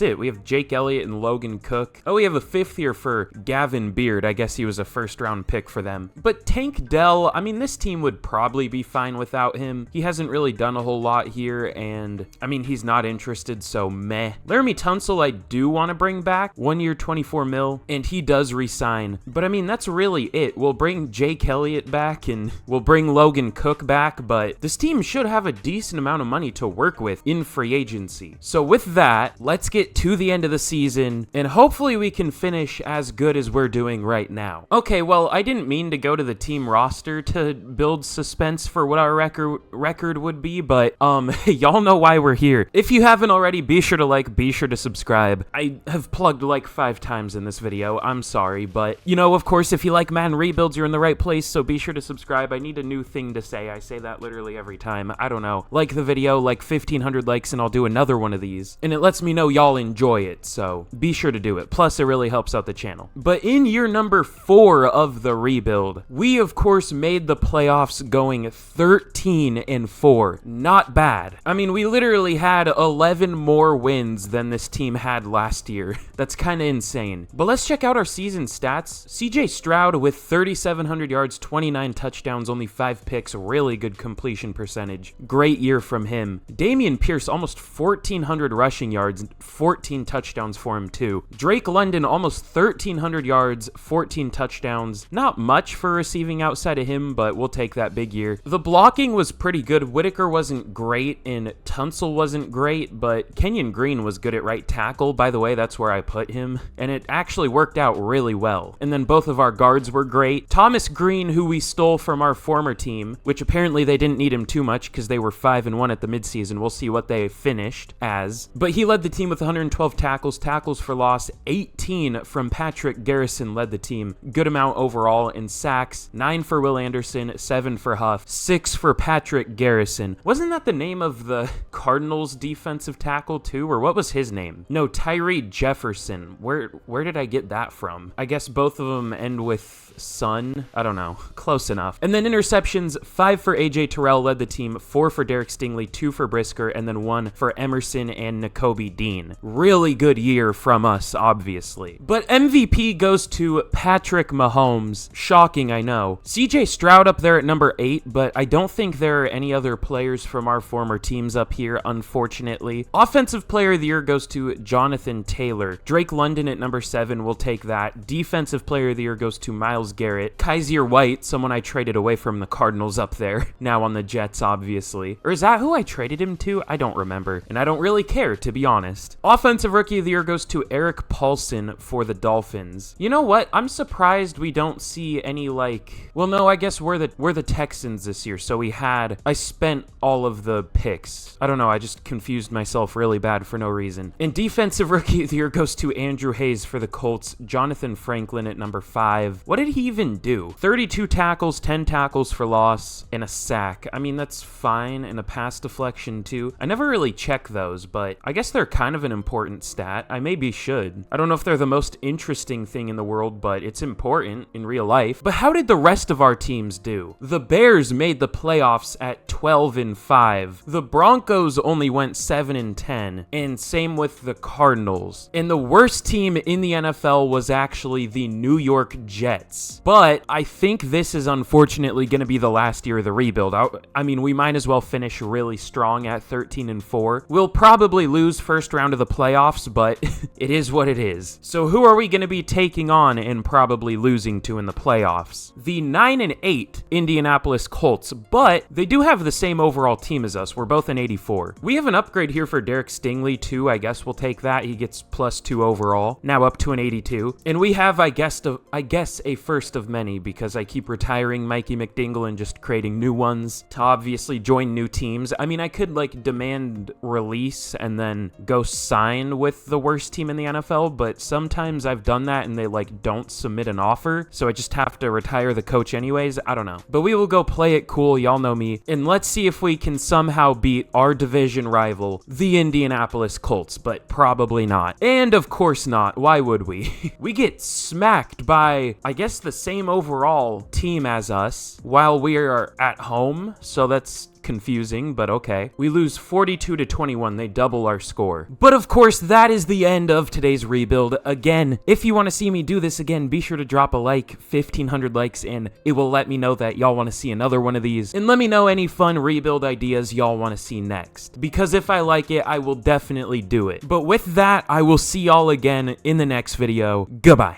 it. We have Jake Elliott and Logan Cook. Oh, we have a 5th here for Gavin Beard. I guess he was a first-round pick for them. But Tank Dell, I mean, this team would probably be fine without him. He hasn't really done a whole lot here, and I mean, he's not interested, so meh. Laramie Tunsil, I do want to bring back. 1 year, 24 mil, and he does re-sign. But I mean, that's really it. We'll bring Jake Elliott back, and we'll We'll bring Logan Cook back, but this team should have a decent amount of money to work with in free agency. So with that, let's get to the end of the season, and hopefully we can finish as good as we're doing right now. Okay, well, I didn't mean to go to the team roster to build suspense for what our record would be, but y'all know why we're here. If you haven't already, be sure to like, be sure to subscribe. I have plugged like 5 times in this video. I'm sorry, but you know, of course, if you like Madden rebuilds, you're in the right place, so be sure to subscribe. I need a new thing to say. I say that literally every time. I don't know. Like the video, like 1,500 likes, and I'll do another one of these. And it lets me know y'all enjoy it, so be sure to do it. Plus, it really helps out the channel. But in year number 4 of the rebuild, we of course made the playoffs going 13-4. Not bad. I mean, we literally had 11 more wins than this team had last year. That's kind of insane. But let's check out our season stats. CJ Stroud with 3,700 yards, 29 touchdowns, only 5 picks, really good completion percentage. Great year from him. Dameon Pierce, almost 1,400 rushing yards, 14 touchdowns for him too. Drake London, almost 1,300 yards, 14 touchdowns. Not much for receiving outside of him, but we'll take that big year. The blocking was pretty good. Whitaker wasn't great, and Tunsil wasn't great, but Kenyon Green was good at right tackle. By the way, that's where I put him, and it actually worked out really well. And then both of our guards were great. Thomas Green, who we stole from our former team, which apparently they didn't need him too much because they were 5-1 at the midseason. We'll see what they finished as. But he led the team with 112 tackles for loss. 18 from Patrick Garrison led the team. Good amount overall in sacks. 9 for Will Anderson, 7 for Huff, 6 for Patrick Garrison. Wasn't that the name of the Cardinals defensive tackle too? Or what was his name? No, Tyree Jefferson. Where did I get that from? I guess both of them end with Son. I don't know. Close enough. And then interceptions, 5 for AJ Terrell led the team, 4 for Derek Stingley, 2 for Brisker, and then 1 for Emerson and Nakobe Dean. Really good year from us, obviously. But MVP goes to Patrick Mahomes. Shocking, I know. CJ Stroud up there at number 8, but I don't think there are any other players from our former teams up here, unfortunately. Offensive Player of the Year goes to Jonathan Taylor. Drake London at number 7, we'll take that. Defensive Player of the Year goes to Myles Garrett. Kaiser White, someone I traded away from the Cardinals up there, now on the Jets, obviously. Or is that who I traded him to? I don't remember, and I don't really care, to be honest. Offensive Rookie of the Year goes to Eric Paulson for the Dolphins. You know what? I'm surprised we don't see any, like... Well, no, I guess we're the Texans this year, so I spent all of the picks. I don't know, I just confused myself really bad for no reason. And Defensive Rookie of the Year goes to Andrew Hayes for the Colts. Jonathan Franklin at number 5. What did he even do? 32 tackles, 10 tackles for loss, and a sack. I mean, that's fine, and a pass deflection too. I never really check those, but I guess they're kind of an important stat. I maybe should. I don't know if they're the most interesting thing in the world, but it's important in real life. But how did the rest of our teams do? The Bears made the playoffs at 12-5. The Broncos only went 7-10, and same with the Cardinals. And the worst team in the NFL was actually the New York Jets. But I think this is unfortunately going to be the last year of the rebuild. I mean, we might as well finish really strong at 13-4. We'll probably lose first round of the playoffs, but it is what it is. So who are we going to be taking on and probably losing to in the playoffs? The 9-8 Indianapolis Colts, but they do have the same overall team as us. We're both in 84. We have an upgrade here for Derek Stingley too. I guess we'll take that. He gets +2 overall, now up to an 82. And we have, I guess, a first of many, because I keep retiring Mikey McDingle and just creating new ones to obviously join new teams. I mean, I could like demand release and then go sign with the worst team in the NFL, but sometimes I've done that and they like don't submit an offer, so I just have to retire the coach anyways. I don't know. But we will go play it cool, y'all know me, and let's see if we can somehow beat our division rival, the Indianapolis Colts, but probably not. And of course not. Why would we? We get smacked by, I guess, the same overall team as us while we are at home, so that's confusing, but okay. We lose 42-21. They double our score. But of course, that is the end of today's rebuild. Again, if you want to see me do this again, be sure to drop a like, 1,500 likes, and it will let me know that y'all want to see another one of these. And let me know any fun rebuild ideas y'all want to see next, because if I like it, I will definitely do it. But with that, I will see y'all again in the next video. Goodbye.